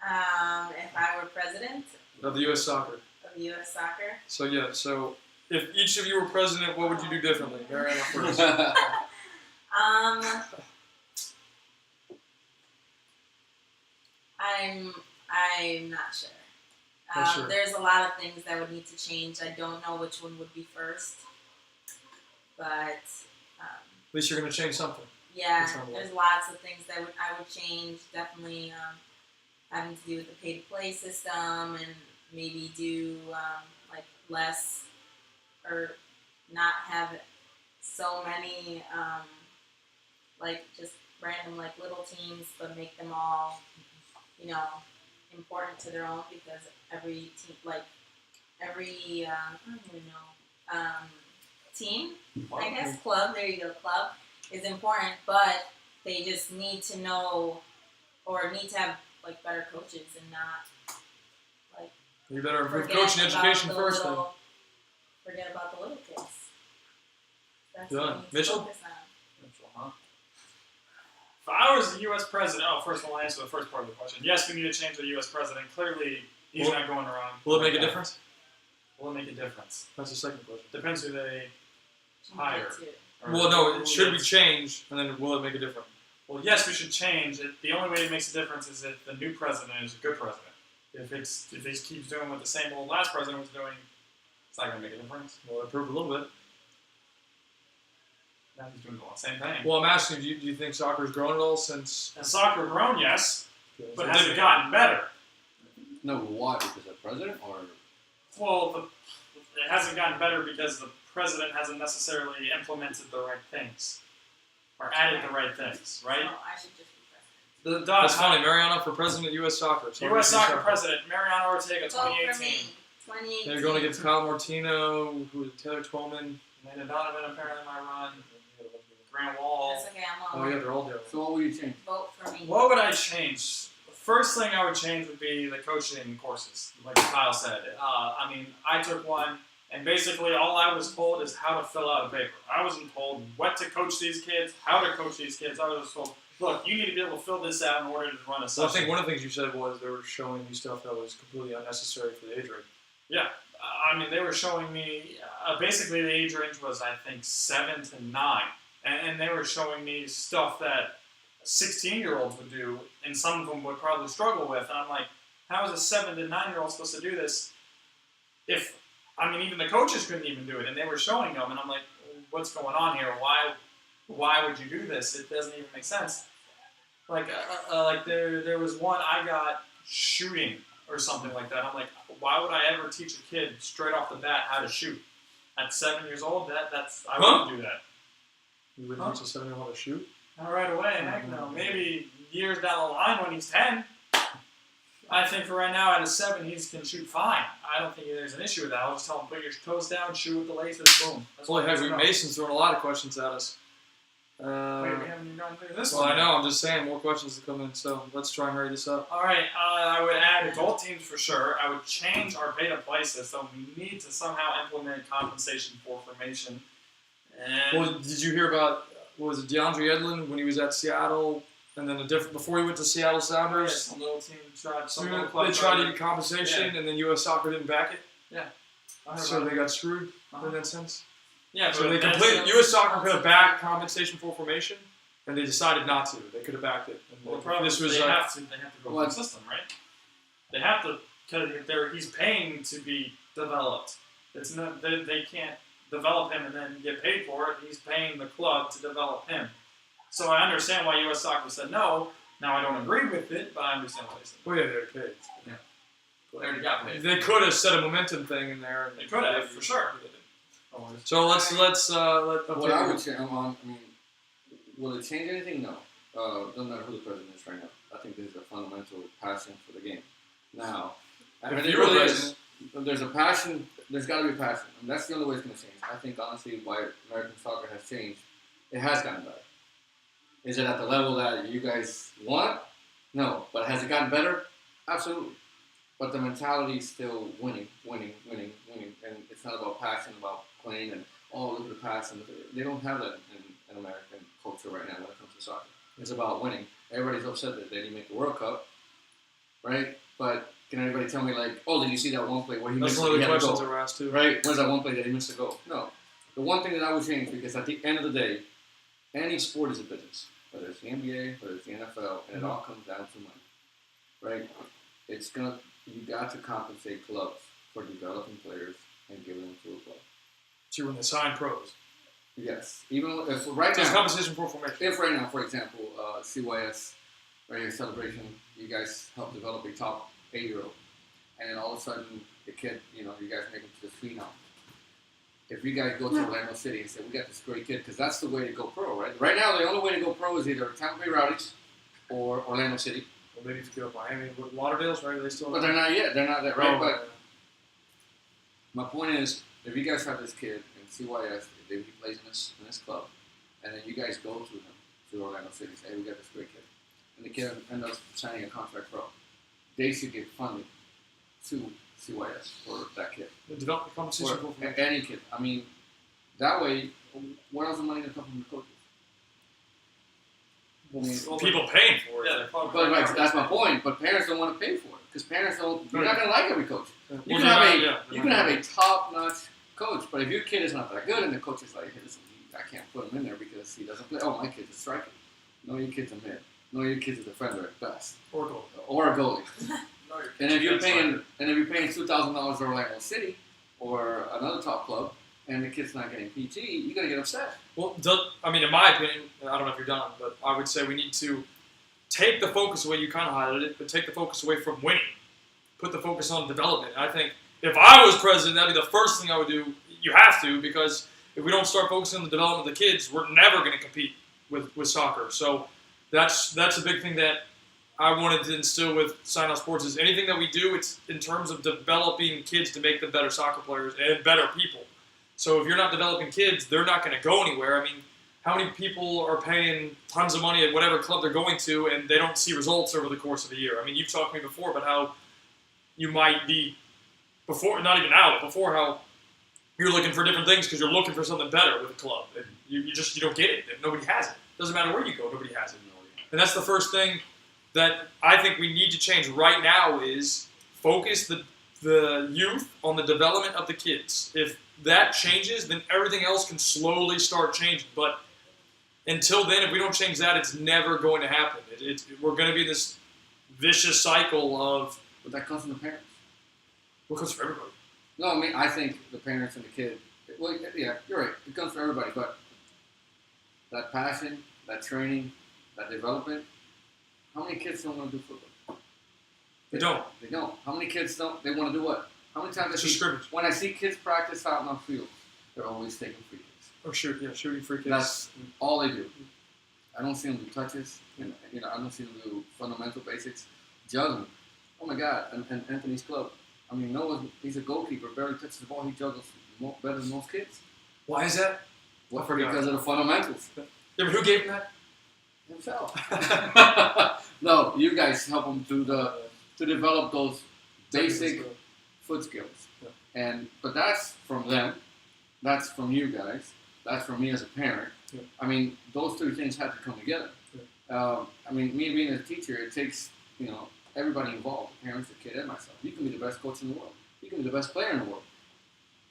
If I were president Of the U.S. Soccer. of U.S. Soccer, So, yeah, so if each of you were president, what would you do differently? Mariana first. I'm not sure. Not sure. There's a lot of things that would need to change. I don't know which one would be first, but At least you're going to change something. yeah, That sounds like- there's lots of things that I would change. Definitely having to do with the pay-to-play system and maybe do like less or not have so many like just random like little teams, but make them all important to their own because every team every I don't even know team I guess club, there you go, club is important, but they just need to know or need to have like better coaches and not like You better improve forget coaching about education the first, then. little, forget about the little kids. That's Done. what we need to Mitchell? focus on. If I was the U.S. president, first of all, I'll answer the first part of the question. Yes, we need to change the U.S. president. Clearly, he's Will- not going around. Will it make a like that. difference? Will it make a difference? That's the second question. Depends who they Change higher. it to- or Well, no, who it should we is- change, and then will it make a difference? Well, yes, we should change. The only way it makes a difference is if the new president is a good president. If he keeps doing what the same old last president was doing, it's not going to make a difference. Will it improve a little bit? Now he's doing the same thing. Well, I'm asking, do you think soccer's grown at all since? And soccer grown, yes, but It has did. it gotten better? No, why? Because of president or Well, it hasn't gotten better because the president hasn't necessarily implemented the right things or added the right things, right? So I should just be president. That's funny. Mariana for president of U.S. Soccer. So U.S. Soccer president Mariano Ortega, Vote for 2018. me. 2018. They're going against Kyle Martino, who is Taylor Twellman. Amanda Donovan apparently might run. Grant Wall. That's okay, I'm Oh on. yeah, they're all doing it. so what will you change? Vote for me. What would I change? The first thing I would change would be the coaching courses, like Kyle said. I mean, I took one, and basically all I was told is how to fill out a paper. I wasn't told what to coach these kids, how to coach these kids. I was just told, look, you need to be able to fill this out in order to run a So I session. think one of the things you said was they were showing you stuff that was completely unnecessary for the age range. Yeah, I mean, they were showing me, basically the age range was, I think, 7 to 9. And they were showing me stuff that 16-year-olds would do, and some of them would probably struggle with. And I'm like, how is a 7 to 9-year-old supposed to do this even the coaches couldn't even do it, and they were showing them, and I'm like, what's going on here? Why would you do this? It doesn't even make sense. Like there was one I got shooting or something like that. I'm like, why would I ever teach a kid straight off the bat how to shoot? At 7 years old, I wouldn't do that. You wouldn't teach a 7-year-old how to shoot? Not right away, heck no. Maybe years down the line when he's 10. I think for right now, at a 7, he can shoot fine. I don't think there's an issue with that. I'll just tell him, put your toes down, shoot with the laces, boom. That's Holy what heck, he needs to know. Mason's throwing a lot of questions at us. Wait, we haven't even gone through this Well, one. I know. I'm just saying, more questions to come in. So let's try and hurry this up. All right, I would add adult teams for sure. I would change our pay-to-play system. We need to somehow implement compensation for formation. And Well, did you hear about what was it, DeAndre Edlin when he was at Seattle, and then before he went to Seattle Sounders? some little team tried, some They little club tried to get compensation, Yeah. and then U.S. Soccer didn't back it, I heard so about they it. got screwed Uh-huh. in that sense. Yeah, So but they that's- completely U.S. Soccer could have backed compensation for formation, and they decided not to. They could have backed it. And Well, the problem this is was they have to go Well, through the system, right? They have to, because he's paying to be developed. It's not they can't develop him and then get paid for it. He's paying the club to develop him. So I understand why U.S. Soccer said no. Now I don't agree with it, but I understand why they said well, yeah, they were paid. they already got paid. They could have set a momentum thing in there. They could have, for sure. So let's let. What I would change, will it change anything? No. Doesn't matter who the president is right now. I think this is a fundamental passion for the game. Now, I mean, If it you were really president- is. There's a passion. There's got to be passion. And that's the only way it's going to change. I think, honestly, why American soccer has changed, it has gotten better. Is it at the level that you guys want? No. But has it gotten better? Absolutely. But the mentality is still winning. And it's not about passion, about playing and, oh, look at the pass. And they don't have that in American culture right now when it comes to soccer. It's about winning. Everybody's upset that they didn't make the World Cup, right? But can anybody tell me, like, oh, did you see that one play where he That's missed one of he the had a questions goal? that were asked too. Right? Where's that one play that he missed a goal? No. The one thing that I would change, because at the end of the day, any sport is a business. Whether it's the NBA, whether it's the NFL, and it all comes down to money. Right? You got to compensate clubs for developing players and giving them to a club. So when they sign pros, Yes. Even if right there's now, compensation for formation. if right now, for example, CYS, right here, celebration, you guys help develop a top 8-year-old, and then all of a sudden the kid, you guys make him to the phenom. If you guys go to Orlando City and say, we got this great kid, because that's the way to go pro, right? Right now, the only way to go pro is either Tampa Bay Rowdies or Orlando City. Well, maybe if you go to Miami, with Lauderdale's, right? They still. But they're not yet. They're not that, right? Oh, But my point is, if you guys have this kid in CYS, if he plays in this club, and then you guys go to him, to Orlando City, say, hey, we got this great kid, and the kid ends up signing a contract pro, they should get funding to CYS for that kid. the development compensation for Or formation. any kid. I mean, that way, where else the money going to come from the coaches? People paying for it. Yeah, they're probably But right, that's my point. But parents don't want to pay for it because parents don't. You're not going to like every coach. Well, You can they're have not- a yeah, you can have a top-notch coach, but if your kid is not that good and the coach is like, hey, listen, I can't put him in there because he doesn't play. Oh, my kid's a striker. No, your kid's a mid. No, your kid's a defender at best, or goal. or a goalie. No, your And if you're kid's paying like- $2,000 to Orlando City or another top club, and the kid's not getting PT, you're gonna get upset. Well, in my opinion, I don't know if you're done, but I would say we need to take the focus away. You kind of highlighted it, but take the focus away from winning. Put the focus on development. And I think if I was president, that'd be the first thing I would do. You have to, because if we don't start focusing on the development of the kids, we're never going to compete with soccer. So that's a big thing that I wanted to instill with Sign Out Sports is anything that we do, it's in terms of developing kids to make them better soccer players and better people. So if you're not developing kids, they're not going to go anywhere. I mean, how many people are paying tons of money at whatever club they're going to and they don't see results over the course of a year? I mean, you've talked to me before about how you might be, before, not even now, but before, how you're looking for different things because you're looking for something better with a club. And you don't get it. If nobody has it. Doesn't matter where you go, nobody has it. And that's the first thing that I think we need to change right now is focus the youth on the development of the kids. If that changes, then everything else can slowly start changing. But until then, if we don't change that, it's never going to happen. We're going to be in this vicious cycle of, But that comes from the parents. well, it goes for everybody. No, I mean, I think the parents and the kid, well, yeah, you're right. It comes for everybody, but that passion, that training, that development, how many kids don't want to do football? They don't. They don't. How many kids don't? They want to do what? How many times It's I a see, scrimmage. when I see kids practice out on the field, they're always taking free kicks. Or shooting free kicks. That's all they do. I don't see them do touches. And, I don't see them do fundamental basics. Juggling. Oh my God! And Anthony's club. I mean, he's a goalkeeper. Barely touches the ball. He juggles better than most kids. Why is that? Well, I forgot. because of the fundamentals. Yeah, but who gave him that? Himself. No, you guys help him to develop those basic foot skills. Yeah. But that's from them. That's from you guys. That's from me as a parent. Yeah. I mean, those two things have to come together. Yeah. I mean, me being a teacher, it takes everybody involved, the parents, the kid, and myself. You can be the best coach in the world. You can be the best player in the world.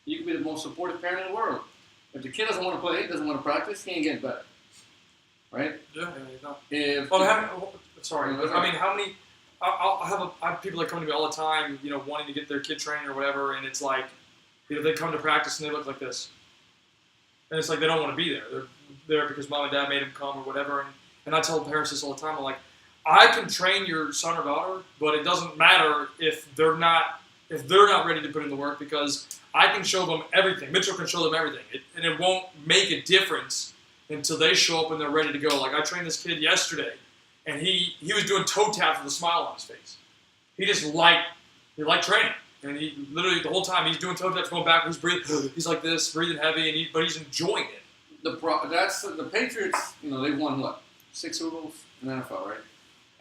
You can be the most supportive parent in the world. If the kid doesn't want to play, doesn't want to practice, he ain't getting better. Right? Yeah, no. If Sorry, but I mean, how many? I have people that come to me all the time, wanting to get their kid trained or whatever, and it's like, they come to practice and they look like this, and it's like they don't want to be there. They're there because mom and dad made them come or whatever, and I tell parents this all the time. I'm like, I can train your son or daughter, but it doesn't matter if they're not ready to put in the work because I can show them everything. Mitchell can show them everything, and it won't make a difference until they show up and they're ready to go. Like I trained this kid yesterday, and he was doing toe taps with a smile on his face. He just liked he liked training. And he literally, the whole time, he's doing toe taps, going back, he's breathing, he's like this, breathing heavy, but he's enjoying it. That's the Patriots. You know, they've won what 6 Super Bowls in the NFL, right?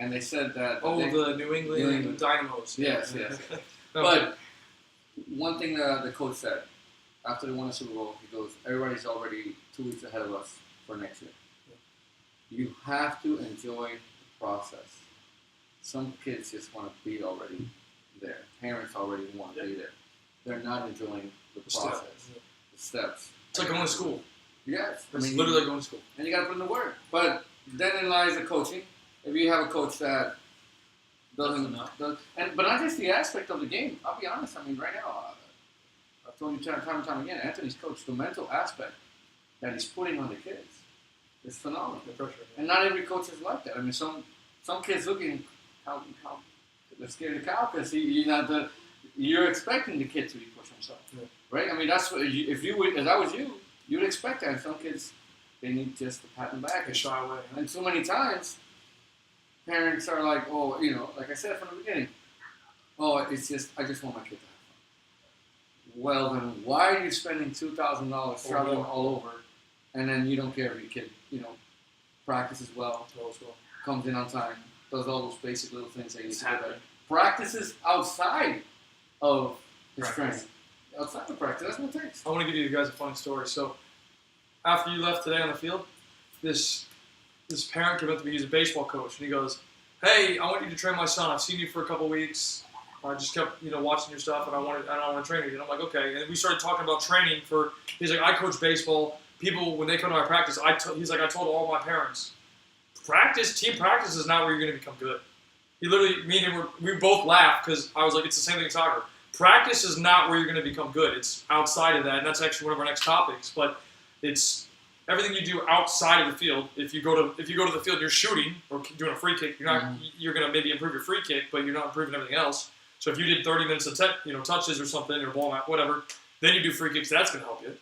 And they said that. Oh, the New England Dynamos. Yes, yes. Okay. But one thing the coach said after they won the Super Bowl, he goes, "Everybody's already 2 weeks ahead of us for next year. You have to enjoy the process. Some kids just want to be already there. Parents already want to be there. They're not enjoying the process, the steps. It's like going to school. Yes, It's literally like going to school. and you got to put in the work. But then in lies the coaching. If you have a coach that doesn't, but not just the aspect of the game. I'll be honest. I mean, right now, I've told you time and time again, Anthony's coach, the mental aspect that he's putting on the kids is phenomenal. The pressure. And not every coach is like that. I mean, some kids looking how they're scared of cow because you're expecting the kid to push himself, right? I mean, that's what if I was you, you'd expect that. And some kids, they need just to pat them back They shy away. and so many times, parents are like, oh, you know, like I said from the beginning, oh, it's just I just want my kid to have fun. Well, then why are you spending $2,000 traveling all over, and then you don't care if your kid, you know, practices well, comes in on time, does all those basic little things that you need to do better. Practices outside of his training. Outside of practice, that's what it takes. I want to give you guys a funny story. So, after you left today on the field, this parent came up to me. He's a baseball coach, and he goes, "Hey, I want you to train my son. I've seen you for a couple weeks. I just kept, watching your stuff, and I want to train you." And I'm like, "Okay." And we started talking about training for. He's like, "I coach baseball. People when they come to my practice, he's like, I told all my parents, team practice is not where you're going to become good." He literally, me and him, we both laughed because I was like, it's the same thing in soccer. Practice is not where you're going to become good. It's outside of that, and that's actually one of our next topics. But it's everything you do outside of the field. If you go to the field, and you're shooting or doing a free kick. You're going to maybe improve your free kick, but you're not improving everything else. So if you did 30 minutes of touches or something or ball whatever, then you do free kicks. That's going to help you.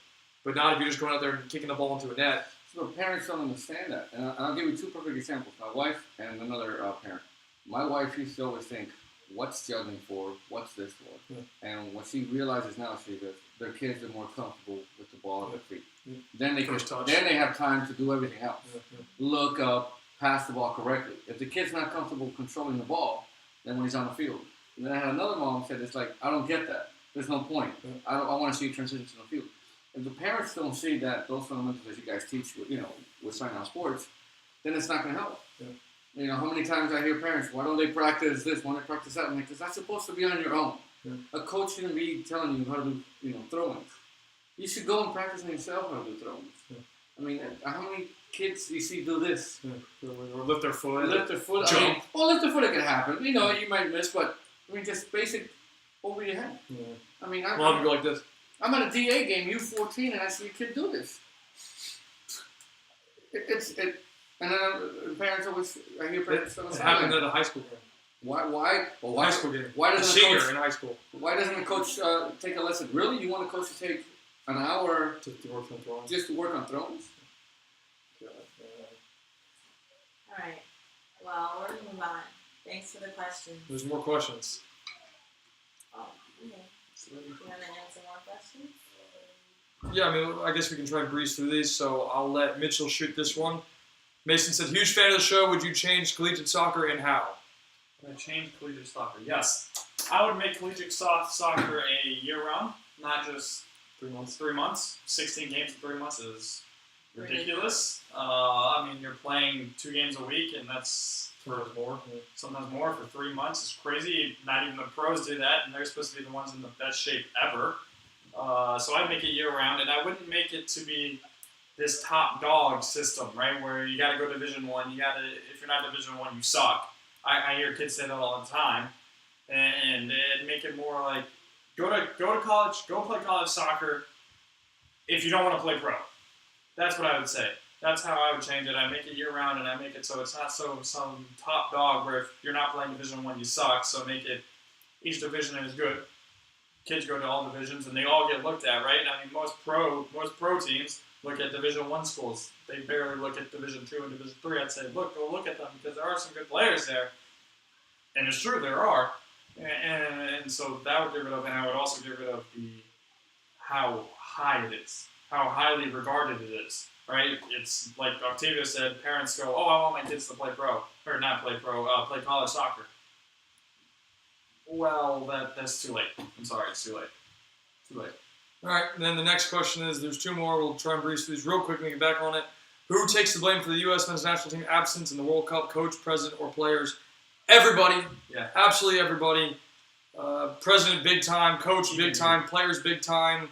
But not if you're just going out there and kicking the ball into a net. So parents don't understand that, and I'll give you 2 perfect examples. My wife and another parent. My wife used to always think, what's juggling for? What's this for? Yeah. And what she realizes now, she goes, their kids are more comfortable with the ball at their feet. Yeah. Then they have time to do everything else. Yeah. Look up, pass the ball correctly. If the kid's not comfortable controlling the ball, then when he's on the field. And then I had another mom said, it's like, I don't get that. There's no point. Yeah. I want to see transitions on the field. If the parents don't see that those fundamentals that you guys teach, with Sign Out Sports, then it's not going to help. Yeah. You know, how many times I hear parents, why don't they practice this, why don't they practice that? I'm like, because that's supposed to be on your own. Yeah. A coach shouldn't be telling you how to do, throw-ins. You should go and practice on yourself how to do throw-ins. Yeah. I mean, how many kids do you see do this? Yeah. Or lift their foot. Lift their foot. Jump. I mean, lift their foot, it can happen. You might miss, but, just basic over your head. Yeah. I mean, A lot of people like this. I'm at a DA game, U14, and I see a kid do this. And then parents always, I hear parents It happened at a high school game. Why? Well, why? High school game. Why A doesn't the senior coach? in high school Why doesn't the coach take a lesson? Really, you want a coach to take an hour to work on throwing. just to work on throws? Alright. Well, we're gonna move on. Thanks for the questions. There's more questions. Oh, okay. You wanna answer more questions? Yeah, I guess we can try and breeze through these. So I'll let Mitchell shoot this one. Mason said, "Huge fan of the show. Would you change collegiate soccer and how?" Would I change collegiate soccer? Yes. I would make collegiate soccer a year-round, not just 3 months. 3 months. 16 games in 3 months is ridiculous. You're playing 2 games a week, and that's sometimes more for 3 months. It's crazy. Not even the pros do that, and they're supposed to be the ones in the best shape ever. So I'd make it year-round, and I wouldn't make it to be this top dog system, right? Where you got to go Division I. If you're not Division I, you suck. I hear kids say that all the time, and make it more like go to college, go play college soccer. If you don't want to play pro, that's what I would say. That's how I would change it. I make it year-round, and I make it so it's not some top dog where if you're not playing Division I, you suck. So make it each division is good. Kids go to all divisions, and they all get looked at, right? I mean, most pro teams look at Division I schools. They barely look at Division II and Division III. I'd say, go look at them because there are some good players there. And it's true, there are. And so that would get rid of, and I would also get rid of how high it is, how highly regarded it is, right? It's like Octavio said, parents go, oh, I want my kids to play pro, or not play pro, play college soccer. Well, that's too late. I'm sorry, it's too late. Too late. All right, and then the next question is, there's two more. We'll try and breeze through these real quick and get back on it. Who takes the blame for the U.S. men's national team absence in the World Cup? Coach, president, or players? Everybody. Yeah. Absolutely everybody. President, big time. Coach, big time. Players, big time.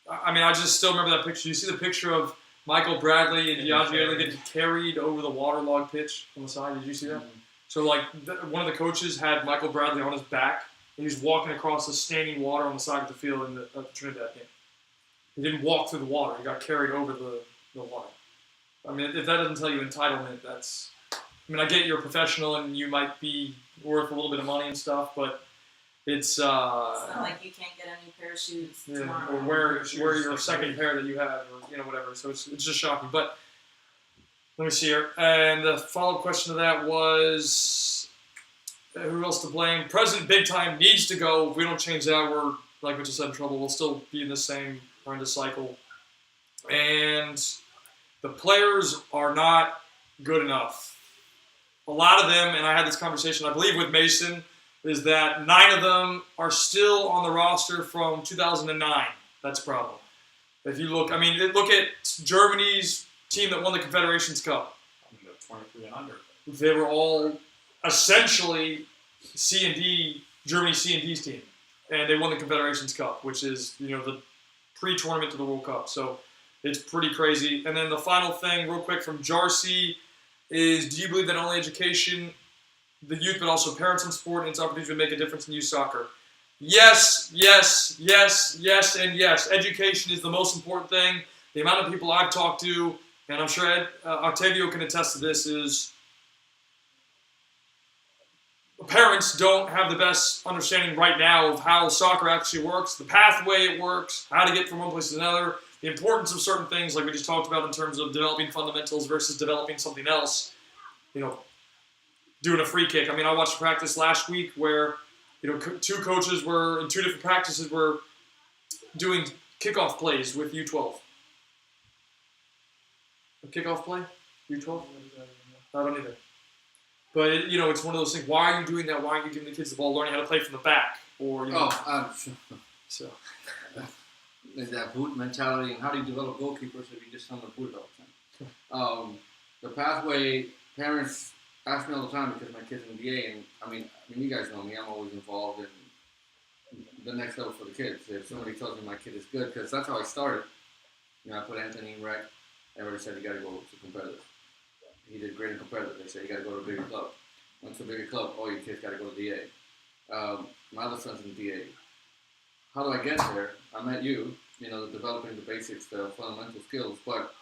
I mean, I just still remember that picture. You see the picture of Michael Bradley and Diageo getting carried over the waterlogged pitch on the side? Did you see that? Mm-hmm. So, like, one of the coaches had Michael Bradley on his back, and he was walking across the standing water on the side of the field at the Trinidad game. He didn't walk through the water. He got carried over the water. I mean, if that doesn't tell you entitlement, that's... I mean, I get you're a professional and you might be worth a little bit of money and stuff, but it's... It's not like you can't get a new pair of shoes tomorrow. or wear your second pair that you have, or whatever. So it's just shocking. But let me see here. And the follow-up question to that was, who else to blame? President Big Time needs to go. If we don't change that, we're, like we just said, in trouble. We'll still be in the same horrendous cycle. And the players are not good enough. A lot of them, and I had this conversation, I believe, with Mason, is that 9 of them are still on the roster from 2009. That's a problem. If you look, I mean, look at Germany's team that won the Confederations Cup. I mean, the 23 and under. They were all essentially Germany C&D's team. And they won the Confederations Cup, which is, the pre-tournament to the World Cup. So it's pretty crazy. And then the final thing, real quick, from Jarcy is, do you believe that only education, the youth, but also parents in sport and its opportunity to make a difference in youth soccer? Yes, yes, yes, yes, and yes. Education is the most important thing. The amount of people I've talked to, and I'm sure Octavio can attest to this, is parents don't have the best understanding right now of how soccer actually works, the pathway it works, how to get from one place to another, the importance of certain things like we just talked about in terms of developing fundamentals versus developing something else. Doing a free kick. I mean, I watched practice last week where, two coaches were in 2 different practices were doing kickoff plays with U12. A kickoff play? U12? I don't either. But, it's one of those things. Why are you doing that? Why aren't you giving the kids the ball, learning how to play from the back? Or, so. Is that boot mentality, and how do you develop goalkeepers if you just tell them to boot it all the time? The pathway, parents ask me all the time because my kid's in DA, and I mean, you guys know me. I'm always involved in the next level for the kids. If somebody tells me my kid is good, because that's how I started. I put Anthony in rec. Everybody said you got to go to competitive. He did great in competitive. They said you got to go to a bigger club. Went to a bigger club. Oh, your kid's got to go to DA. My other son's in DA. How do I get there? I met you. Developing the basics, the fundamental skills. But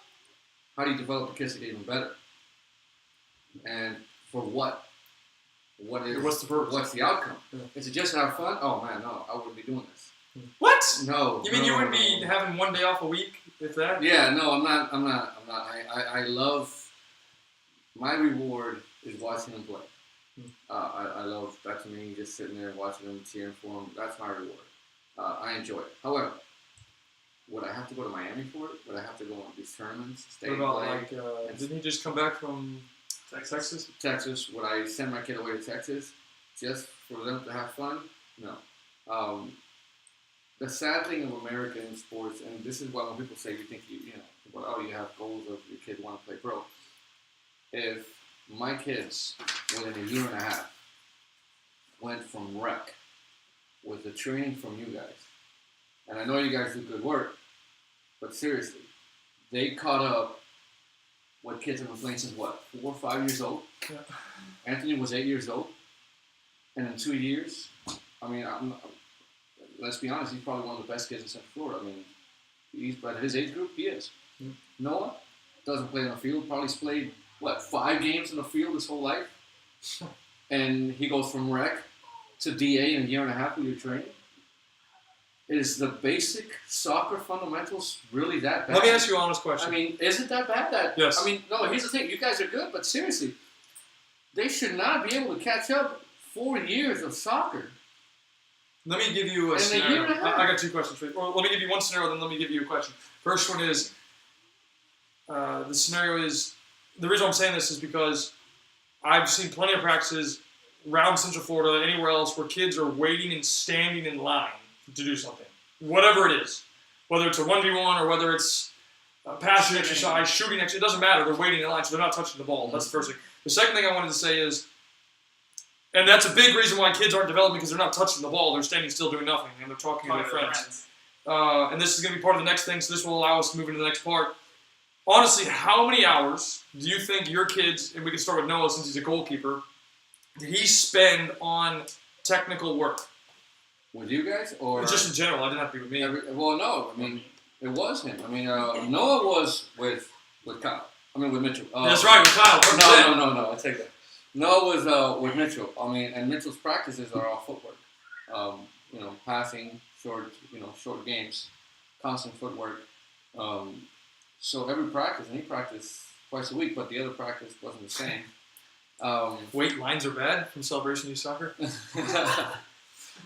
how do you develop the kids to get even better? And for what? What's the purpose? What's the outcome? Yeah. Is it just to have fun? Oh man, no, I wouldn't be doing this. What? No. You mean you wouldn't be no. having one day off a week, if that? Yeah, no, I'm not. I love, my reward is watching them play. I love that. To me, just sitting there watching them, cheering for them. That's my reward. I enjoy it. However, would I have to go to Miami for it? Would I have to go on these tournaments? Stay What about, play? didn't he just come back from Texas? Texas. Would I send my kid away to Texas just for them to have fun? No. The sad thing of American sports, and this is why when people say you have goals of your kid want to play pro. If my kids within a year and a half went from rec with the training from you guys, and I know you guys do good work, but seriously, they caught up what kids have been playing since 4 or 5 years old. Yeah. Anthony was 8 years old, and in 2 years, I mean, let's be honest, he's probably one of the best kids in Central Florida. I mean, but his age group, he is. Mm. Noah doesn't play on the field. Probably played 5 games in the field his whole life, and he goes from rec to DA in a year and a half with your training. Is the basic soccer fundamentals really that bad? Let me ask you an honest question. I mean, is it that bad? Yes. I mean, no, here's the thing. You guys are good, but seriously, they should not be able to catch up 4 years of soccer Let me give you a In a scenario. year and a half. I got two questions for you. Well, let me give you one scenario, then let me give you a question. First one is, the scenario is, the reason I'm saying this is because I've seen plenty of practices around Central Florida, anywhere else, where kids are waiting and standing in line to do something. Whatever it is. Whether it's a 1v1 or whether it's a passing exercise, shooting exercise, it doesn't matter. They're waiting in line, so they're not touching the ball. That's the first thing. The second thing I wanted to say is, and that's a big reason why kids aren't developing, because they're not touching the ball. They're standing still doing nothing, and they're talking to their friends. And this is going to be part of the next thing, so this will allow us to move into the next part. Honestly, how many hours do you think your kids, and we can start with Noah since he's a goalkeeper, did he spend on technical work? With you guys, or Just in general, I didn't have to be with me. well, no. I mean, it was him. I mean, Noah was with Kyle. I mean, with Mitchell. That's right, with Kyle. 100%. No. I take that. Noah was with Mitchell. I mean, and Mitchell's practices are all footwork. Passing, short games, constant footwork. So every practice, and he practiced twice a week, but the other practice wasn't the same. Wait, lines are bad from Celebration Youth Soccer?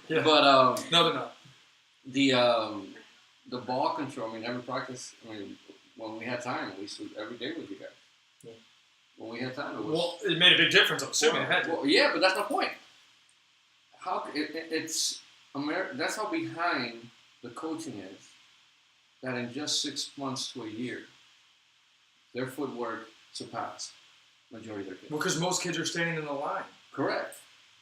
Yeah. But No, they're not. the ball control. I mean, every practice. I mean, when we had time, we stood every day with you guys. Yeah. When we had time, it was. Well, it made a big difference, I'm assuming it had to. Well, yeah, but that's my point. That's how behind the coaching is. That in just 6 months to a year, their footwork surpassed majority of their kids. Well, because most kids are standing in the line. Correct.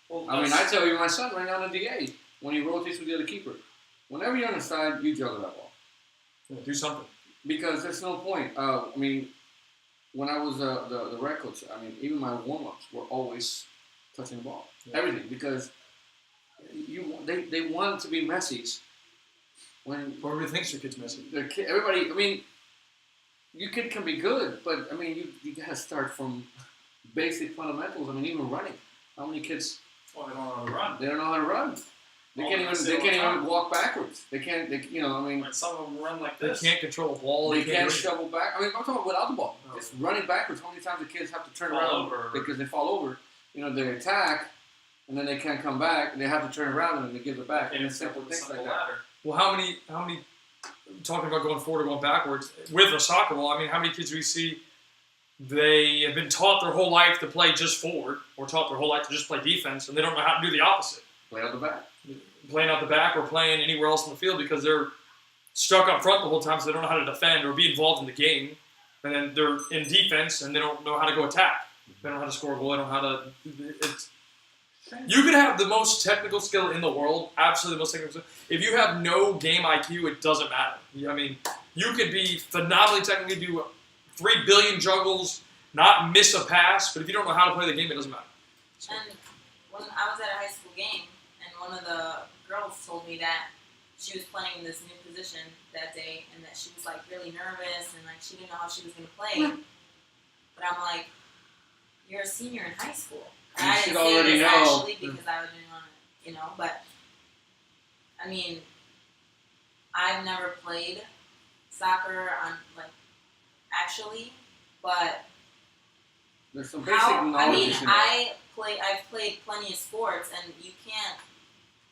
Well, I mean, I tell you, my son right now in the DA, when he rotates with the other keeper, whenever you're on the side, you juggle that ball. Yeah, do something. Because there's no point. I mean, when I was the rec coach, I mean, even my warm-ups were always touching the ball. Yeah. Everything. Because they want to be Messi's. When Everybody thinks your kid's messy. everybody, I mean, your kid can be good, but I mean, you gotta start from basic fundamentals. I mean, even running. How many kids? Well, they don't know how to run. They don't know how to run. They Oh, can't I even. see They all can't the time. even walk backwards. They can't. I mean, Like, some of them run like They this. can't control a ball. they can't do shovel back. I mean, I'm talking without the ball. Oh. Just running backwards. How many times the kids have to turn Fall around over. because they fall over? They attack, and then they can't come back, and they have to turn around, and then they give it back. And it's simple things like that. ladder. Well, how many? Talking about going forward or going backwards with a soccer ball. I mean, how many kids do we see? They have been taught their whole life to play just forward, or taught their whole life to just play defense, and they don't know how to do the opposite. Play out the back. Playing out the back or playing anywhere else in the field because they're stuck up front the whole time, so they don't know how to defend or be involved in the game. And then they're in defense and they don't know how to go attack. They don't know how to score a goal. They don't know how to. You could have the most technical skill in the world, absolutely the most technical skill. If you have no game IQ, it doesn't matter. I mean, you could be phenomenally technically, do 3 billion juggles, not miss a pass, but if you don't know how to play the game, it doesn't matter. So, And when I was at a high school game, and one of the girls told me that she was playing this new position that day, and that she was like really nervous, and like she didn't know how she was gonna play. But I'm like, you're a senior in high school. And You I should didn't say already this know. actually because I didn't want to, but I mean, I've never played soccer on actually, but There's some basic knowledge. I've played plenty of sports, and you can't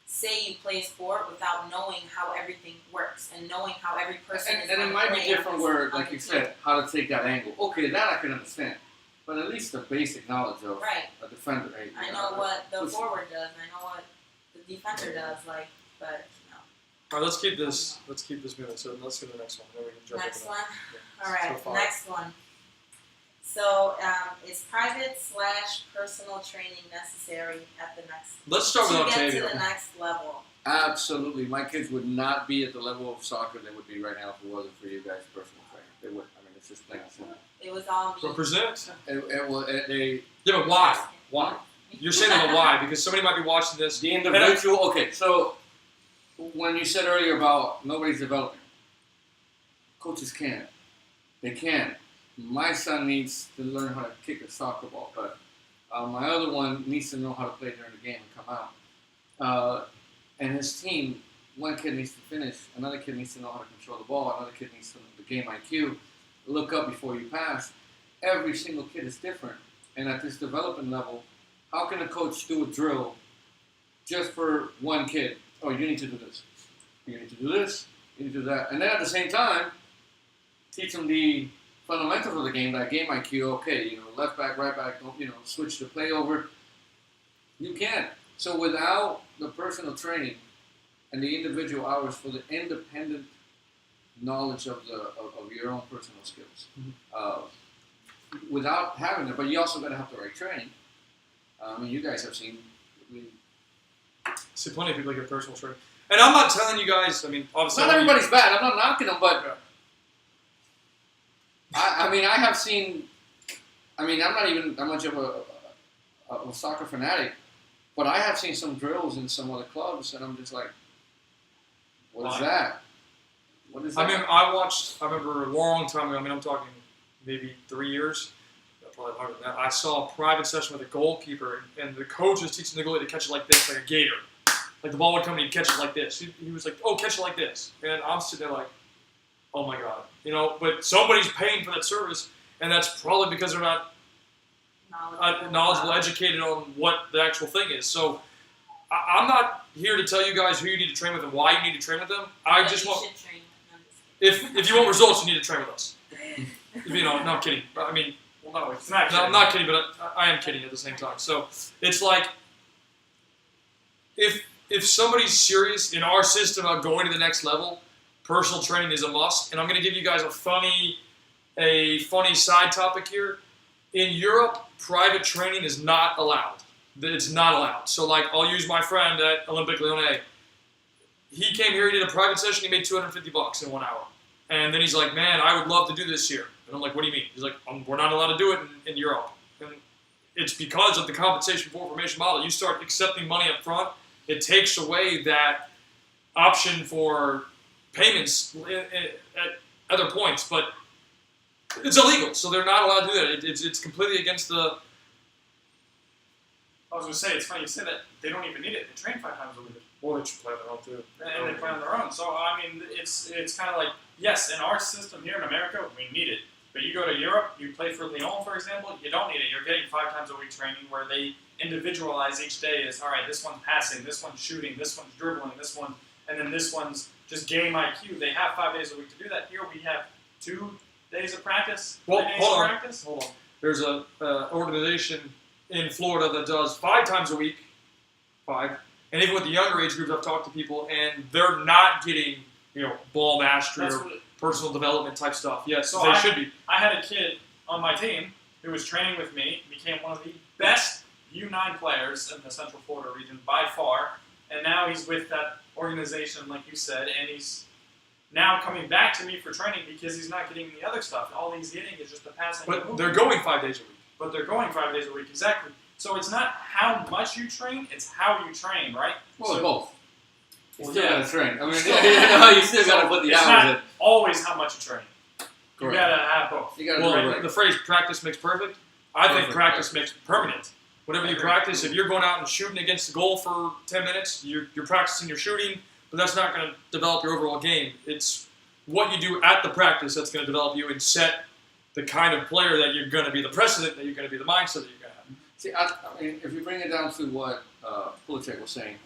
say you play a sport without knowing how everything works and knowing how every person is And it gonna might be play different on where, the like you team. said, how to take that angle. Okay, that I can understand. But at least the basic knowledge of Right. a defender. Hey, I know what the Who's- forward does, and I know what the defender does, but all right, let's keep this moving. So let's go to the next one. Then we can jump next into one. that. All right, So far. next one. So, is private/personal training necessary at the next Let's start with to get to Octavio. the next level? Absolutely. My kids would not be at the level of soccer they would be right now if it wasn't for you guys' personal training. They would. I mean, it's just plain and simple. It was all me. Represent. They Yeah, but why? Why? You're saying that, but why? Because somebody might be watching this. the individual. Okay, so when you said earlier about nobody's developing, coaches can. They can. My son needs to learn how to kick a soccer ball, but my other one needs to know how to play during the game and come out. And his team, one kid needs to finish, another kid needs to know how to control the ball, another kid needs to know the game IQ, look up before you pass. Every single kid is different. And at this development level, how can a coach do a drill just for one kid oh, you need to do this. You need to do this. You need to do that. And then at the same time, teach them the fundamentals of the game, that game IQ. Okay, left back, right back, don't, switch the play over. You can't. So without the personal training and the individual hours for the independent knowledge of your own personal skills, without having it, but you also got to have the right training. You guys have seen. See plenty of people get personal training. And I'm not telling you guys, obviously. Not everybody's bad. I'm not knocking them, but I have seen. I'm not even that much of a soccer fanatic, but I have seen some drills in some other clubs, and I'm just like, what is that? What is that? I remember a long time ago, I'm talking maybe 3 years, probably harder than that. I saw a private session with a goalkeeper, and the coach was teaching the goalie to catch it like this, like a gator. Like the ball would come and he'd catch it like this. He was like, oh, catch it like this. And I'm sitting there like, oh my God. But somebody's paying for that service, and that's probably because they're not knowledgeable, educated on what the actual thing is. So I'm not here to tell you guys who you need to train with and why you need to train with them. I just want, if you want results, you need to train with us. No, I'm kidding. Well, no, it's not. No, I'm not kidding, but I am kidding at the same time. So it's like, if somebody's serious in our system about going to the next level, personal training is a must. And I'm going to give you guys a funny side topic here. In Europe, private training is not allowed. It's not allowed. So, I'll use my friend at Olympique Lyonnais. He came here, he did a private session, he made $250 in 1 hour. And then he's like, man, I would love to do this here. And I'm like, what do you mean? He's like, we're not allowed to do it in Europe. And it's because of the compensation for information model. You start accepting money up front, it takes away that option for payments at other points. But it's illegal, so they're not allowed to do that. It's completely against the... I was going to say, it's funny you say that. They don't even need it. They train 5 times a week. Well, they should play on their own, too. And they play on their own. So, it's kind of like, yes, in our system here in America, we need it. But you go to Europe, you play for Lyon, for example, you don't need it. You're getting 5 times a week training where they individualize each day as, all right, this one's passing, this one's shooting, this one's dribbling, this one, and then this one's just game IQ. They have 5 days a week to do that. Here we have 2 days of practice, 3 days of practice. Hold on. There's an organization in Florida that does 5 times a week, 5. And even with the younger age groups, I've talked to people, and they're not getting, ball mastery or personal development type stuff. Yes, so they should be. I had a kid on my team who was training with me, became one of the best U9 players in the Central Florida region by far, and now he's with that organization, like you said, and he's now coming back to me for training because he's not getting the other stuff. All he's getting is just the passing. But they're going 5 days a week. But they're going 5 days a week, exactly. So it's not how much you train, it's how you train, right? Well, so, both. You still yeah. gotta train. You still gotta put the it's hours in. not always how much you train. You Correct. gotta have both. You gotta do it right. The phrase practice makes perfect. I think Perfect practice makes permanent. Whatever I you agree. practice, if you're going out and shooting against the goal for 10 minutes, you're practicing your shooting, but that's not going to develop your overall game. It's what you do at the practice that's going to develop you and set the kind of player that you're going to be, the precedent that you're going to be, the mindset that you're going to have. See, I mean, if you bring it down to what Pulisic was saying,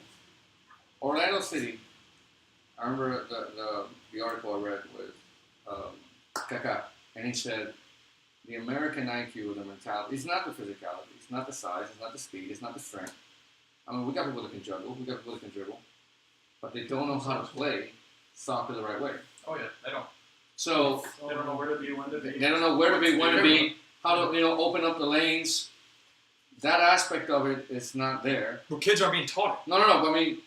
Orlando City, I remember the article I read with Kaká, and he said, the American IQ, the mentality, it's not the physicality, it's not the size, it's not the speed, it's not the strength. I mean, we got people that can juggle, we got people that can dribble, but they don't know how to play soccer the right way. Oh yeah, they don't. So They don't know where to be, when to be. they don't know where to be, when to be, how to open up the lanes. That aspect of it is not there. Well, kids aren't being taught it. No. But I mean,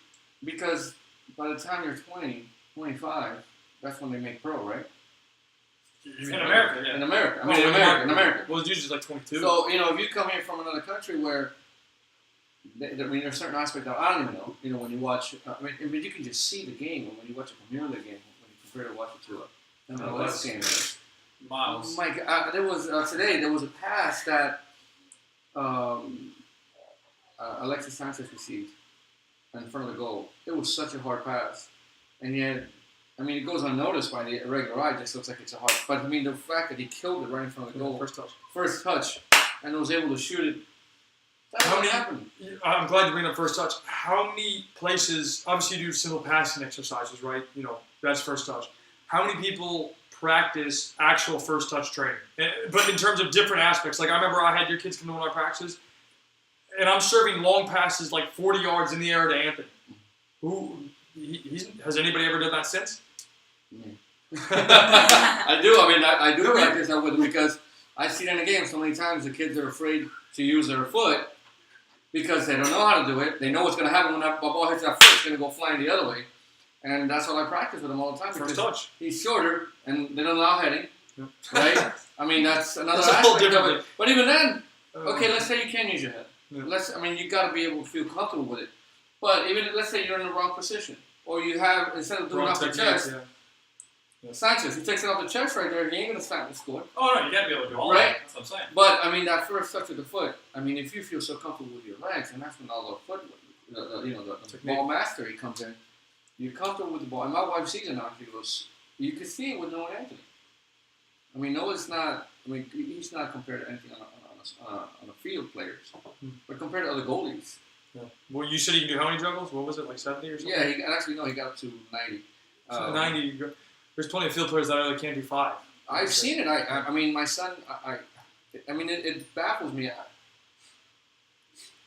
because by the time you're 20, 25, that's when they make pro, right? In America, yeah. In America. I mean, in America. Well, it's usually like 22. So, if you come here from another country where, there's certain aspect that I don't even know, when you watch, I mean, you can just see the game when you watch a Premier League game, when you compare to watch it to a MLS game. Miles. Mike, there was, today, there was a pass that Alexis Sanchez received in front of the goal. It was such a hard pass. And yet, I mean, it goes unnoticed by the regular eye. It just looks like it's a hard. But I mean, the fact that he killed it right in front of the goal, First touch. first touch, and was able to shoot it. That How would many- happen. I'm glad you bring up first touch. How many places? Obviously, you do simple passing exercises, right? That's first touch. How many people practice actual first touch training? But in terms of different aspects, like I remember I had your kids come to one of my practices, and I'm serving long passes like 40 yards in the air to Anthony. Has anybody ever done that since? I do. I mean, I do practice that with them because I see it in the game so many times. The kids are afraid to use their foot because they don't know how to do it. They know what's going to happen when that ball hits that foot. It's going to go flying the other way. And that's what I practice with them all the time. First because touch. He's shorter, and they don't allow heading, right? I mean, that's another That's a whole aspect of different it. But even then, thing. okay, let's say you can use your head. Yeah. You got to be able to feel comfortable with it. But even let's say you're in the wrong position, or you have instead of doing it Wrong off the techniques, chest, yeah. Sanchez, he takes it off the chest right there. He ain't gonna snap the score. Oh no, you gotta be able to do all Right. that. That's what I'm saying. But I mean, that first touch of the foot. I mean, if you feel so comfortable with your legs, and that's when all the foot, the Technique. ball mastery comes in. You're comfortable with the ball. And my wife sees it now. She goes, you can see it with Noah Anthony. I mean, Noah's not. I mean, he's not compared to anything on the field players, but compared to other goalies. Yeah. Well, you said you can do how many juggles? What was it, like 70 or something? Yeah, he got up to 90. 90. There's plenty of field players that I know that can't do 5. I've seen it. I mean, my son. I mean, it baffles me.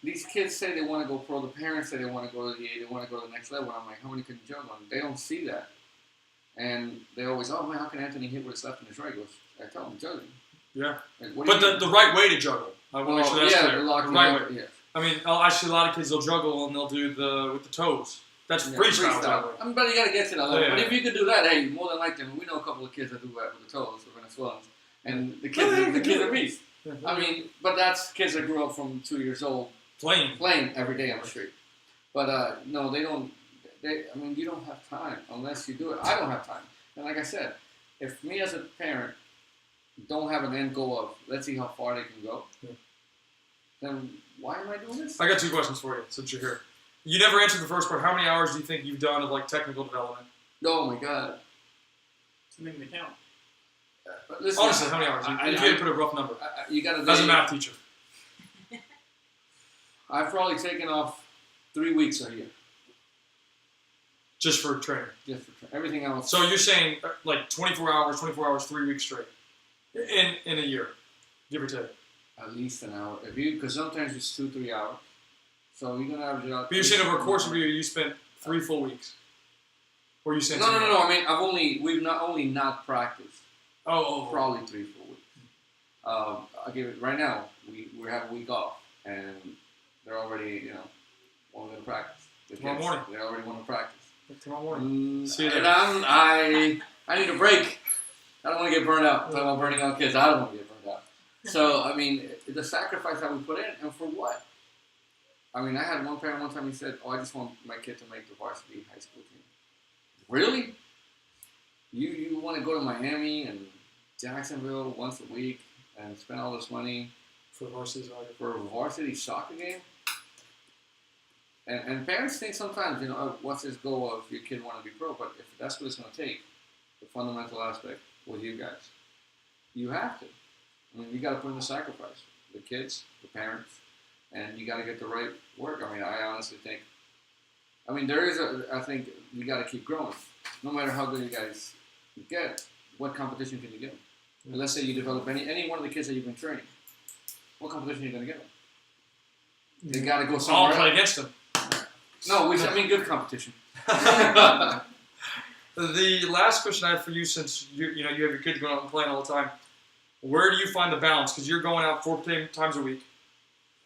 These kids say they want to go pro. The parents say they want to go to the A. They want to go to the next level. I'm like, how many can you juggle? And they don't see that, and they always, oh man, how can Anthony hit with his left and his right? He goes, I tell him juggling. Yeah. Like, what But do you the right way to juggle. I want to make sure that's yeah, clear. the lock, The right way. yeah. I mean, I see a lot of kids, they'll juggle and they'll do with the toes. That's freestyle juggling. I mean, but you got to get to that level. Yeah. But if you could do that, hey, more than likely, we know a couple of kids that do that with the toes, with Venezuelans, and the kids are beasts. I mean, but that's kids that grew up from 2 years old Playing. every day on the street. But no, they don't. I mean, you don't have time unless you do it. I don't have time. And like I said, if me as a parent don't have an end goal of let's see how far they can go, then why am I doing this? I got 2 questions for you since you're here. You never answered the first part. How many hours do you think you've done of like technical development? Oh my God! Something to count. But listen, Honestly, how many hours? If you had to put a rough number. You got As a math teacher. I've probably taken off 3 weeks a year Just for training. just for everything else. So you're saying like 24 hours, 3 weeks straight. In a year. Give or take. At least an hour. Because sometimes it's 2-3 hours. So you're gonna average it out. But you're saying over a course of a year, you spent 3 full weeks. Or you saying No. I mean, we've not practiced. Oh. Probably 3 full weeks. I'll give it right now. We have a week off, and they're already wanting to practice. The Tomorrow kids, morning. They already want to practice. Tomorrow morning. See you And there. I need a break. I don't want to get burned out. Talking about burning out kids, I don't want to get burned out. So I mean, the sacrifice that we put in, and for what? I mean, I had one parent one time. He said, "Oh, I just want my kid to make the varsity high school team." Really? You want to go to Miami and Jacksonville once a week and spend all this money For varsity soccer. for a varsity soccer game? And parents think sometimes, what's this goal of your kid want to be pro? But if that's what it's going to take, the fundamental aspect with you guys, you have to. I mean, you got to put in the sacrifice. The kids, the parents, and you got to get the right work. I mean, I honestly think. I mean, I think you got to keep growing. No matter how good you guys get, what competition can you get them? And let's say you develop any one of the kids that you've been training. What competition are you going to get them? They got to go I'll somewhere play else. against them. No, I mean good competition. The last question I have for you, since you have your kids going out and playing all the time, where do you find the balance? Because you're going out 4 times a week.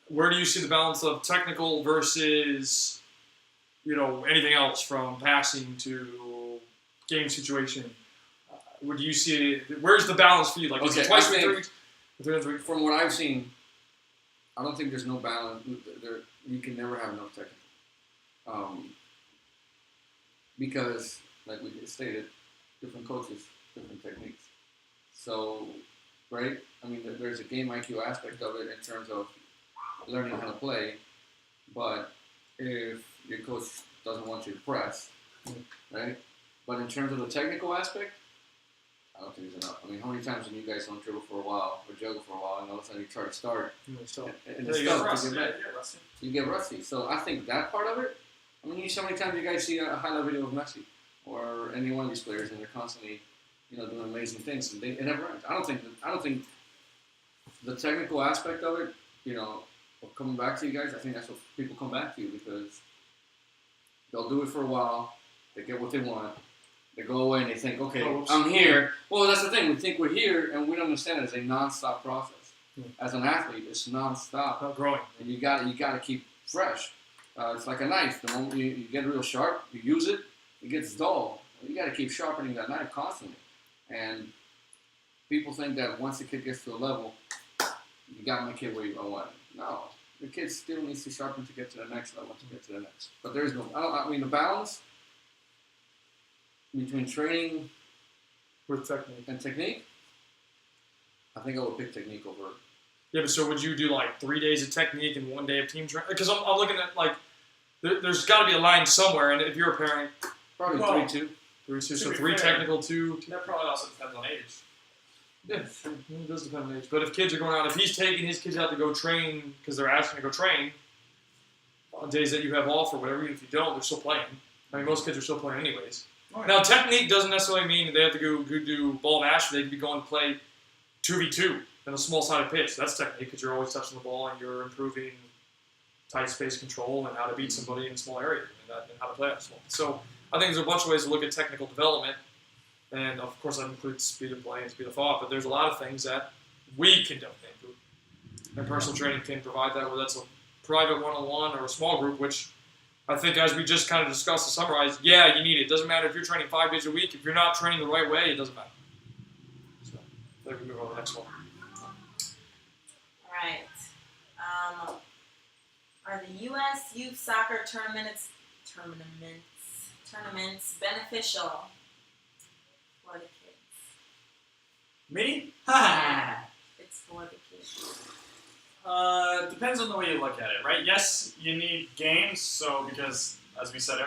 Where do you see the balance of technical versus, anything else from passing to game situation? Would you see? Where's the balance for you? Like, is it Okay, twice I a week, think- 3 weeks, 3 times a week? From what I've seen, I don't think there's no balance. You can never have enough technical. Because, like we stated, different coaches, different techniques. So, right? I mean, there's a game IQ aspect of it in terms of learning how to play. But if your coach doesn't want you to press, right? But in terms of the technical aspect, I don't think there's enough. I mean, how many times when you guys don't dribble for a while or juggle for a while, and all of a sudden you try to start, So, and There it's you go. tough Russ, to get back. Rusty. you get rusty. So I think that part of it. I mean, so many times you guys see a highlight video of Messi or any one of these players, and they're constantly, doing amazing things, and it never ends. I don't think the technical aspect of it, of coming back to you guys. I think that's what people come back to you because they'll do it for a while, they get what they want, they go away and they think, okay, I'm here. Well, that's the thing. We think we're here, and we don't understand it as a non-stop process. As an athlete, it's non-stop. Not growing. And you got to keep fresh. It's like a knife. The moment you get real sharp, you use it, it gets dull. You got to keep sharpening that knife constantly. And people think that once the kid gets to a level, you got my kid where you want him. No, the kid still needs to sharpen to get to the next level, to get to the next. But there is no. The balance between training With technique. and technique. I think I would pick technique over. Yeah, but so would you do like 3 days of technique and 1 day of team training? Because I'm looking at like there's got to be a line somewhere, and if you're a parent, Probably Well, 3-2. 3, 2, To so be 3 fair. technical, 2. That probably also depends on age. Yeah, it does depend on age. But if kids are going out, if he's taking his kids out to go train because they're asking to go train on days that you have off or whatever, even if you don't, they're still playing. I mean, most kids are still playing anyways. Oh, yeah. Now, technique doesn't necessarily mean they have to go do ball mastery. They could be going to play 2v2 in a small-sided pitch. That's technique because you're always touching the ball and you're improving tight space control and how to beat somebody in a small area and how to play out small. So I think there's a bunch of ways to look at technical development. And, of course, that includes speed of play and speed of thought. But there's a lot of things that we can definitely improve. And personal training can provide that, whether that's a private one-on-one or a small group, which I think as we just kind of discussed and summarized, yeah, you need it. It doesn't matter if you're training 5 days a week. If you're not training the right way, it doesn't matter. So I think we move on to the next one. Alright. Are the U.S. youth soccer tournaments beneficial for the kids? Me? It's for the kids. Depends on the way you look at it, right? Yes, you need games, so because, as we said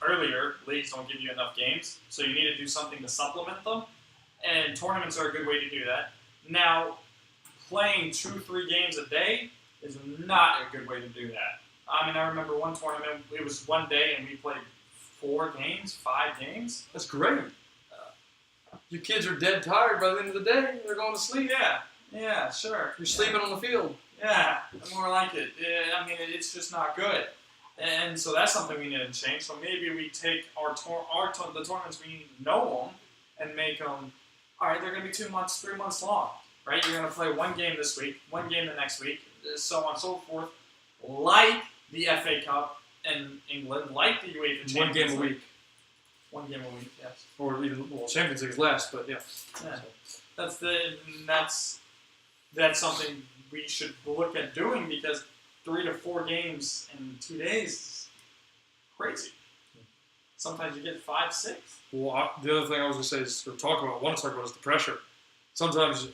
earlier, leagues don't give you enough games, so you need to do something to supplement them, and tournaments are a good way to do that. Now, playing 2-3 games a day is not a good way to do that. I mean, I remember one tournament, it was 1 day, and we played 4 games, 5 games. That's great. Your kids are dead tired by the end of the day. They're going to sleep. Yeah, sure. You're sleeping on the field. Yeah, more like it. I mean, it's just not good, and so that's something we need to change. So maybe we take the tournaments we know them and make them. All right, they're going to be 2 months, 3 months long, right? You're going to play 1 game this week, 1 game the next week, so on and so forth. Like the FA Cup in England, like the UEFA Champions 1 game a League. week. 1 game a week, yes. Or even, Champions League is less, but yeah. Yeah. That's something we should look at doing because 3 to 4 games in 2 days is crazy. Sometimes you get 5, 6. Well, the other thing I was going to say is, want to talk about is the pressure. Sometimes,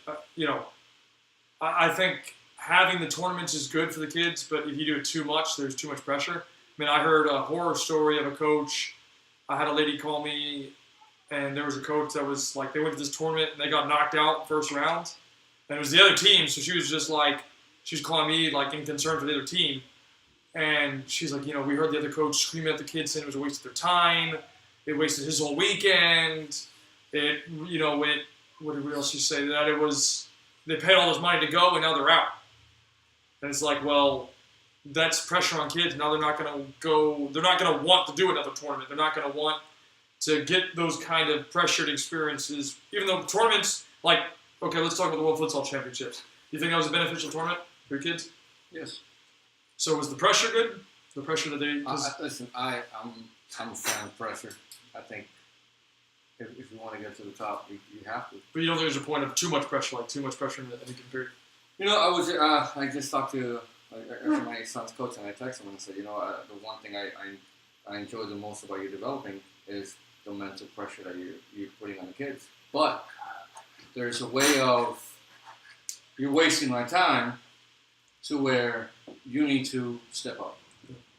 I think having the tournaments is good for the kids, but if you do it too much, there's too much pressure. I mean, I heard a horror story of a coach. I had a lady call me, and there was a coach that was like, they went to this tournament and they got knocked out first round. And it was the other team, so she was just like, she was calling me like in concern for the other team. And she's like, we heard the other coach screaming at the kids saying it was a waste of their time. It wasted his whole weekend. What else she say? That it was, they paid all this money to go and now they're out. And it's like, well, that's pressure on kids. Now they're not going to go, they're not going to want to do another tournament. They're not going to want to get those kind of pressured experiences. Even though tournaments, like, okay, let's talk about the World Futsal Championships. You think that was a beneficial tournament for your kids? Yes. So was the pressure good? The pressure that they... Listen, I'm a fan of pressure. I think if you want to get to the top, you have to. But you don't think there's a point of too much pressure, like too much pressure in any period? I just talked to my son's coach, and I texted him and I said, the one thing I enjoy the most about you developing is the mental pressure that you're putting on the kids. But there's a way of you're wasting my time to where you need to step up.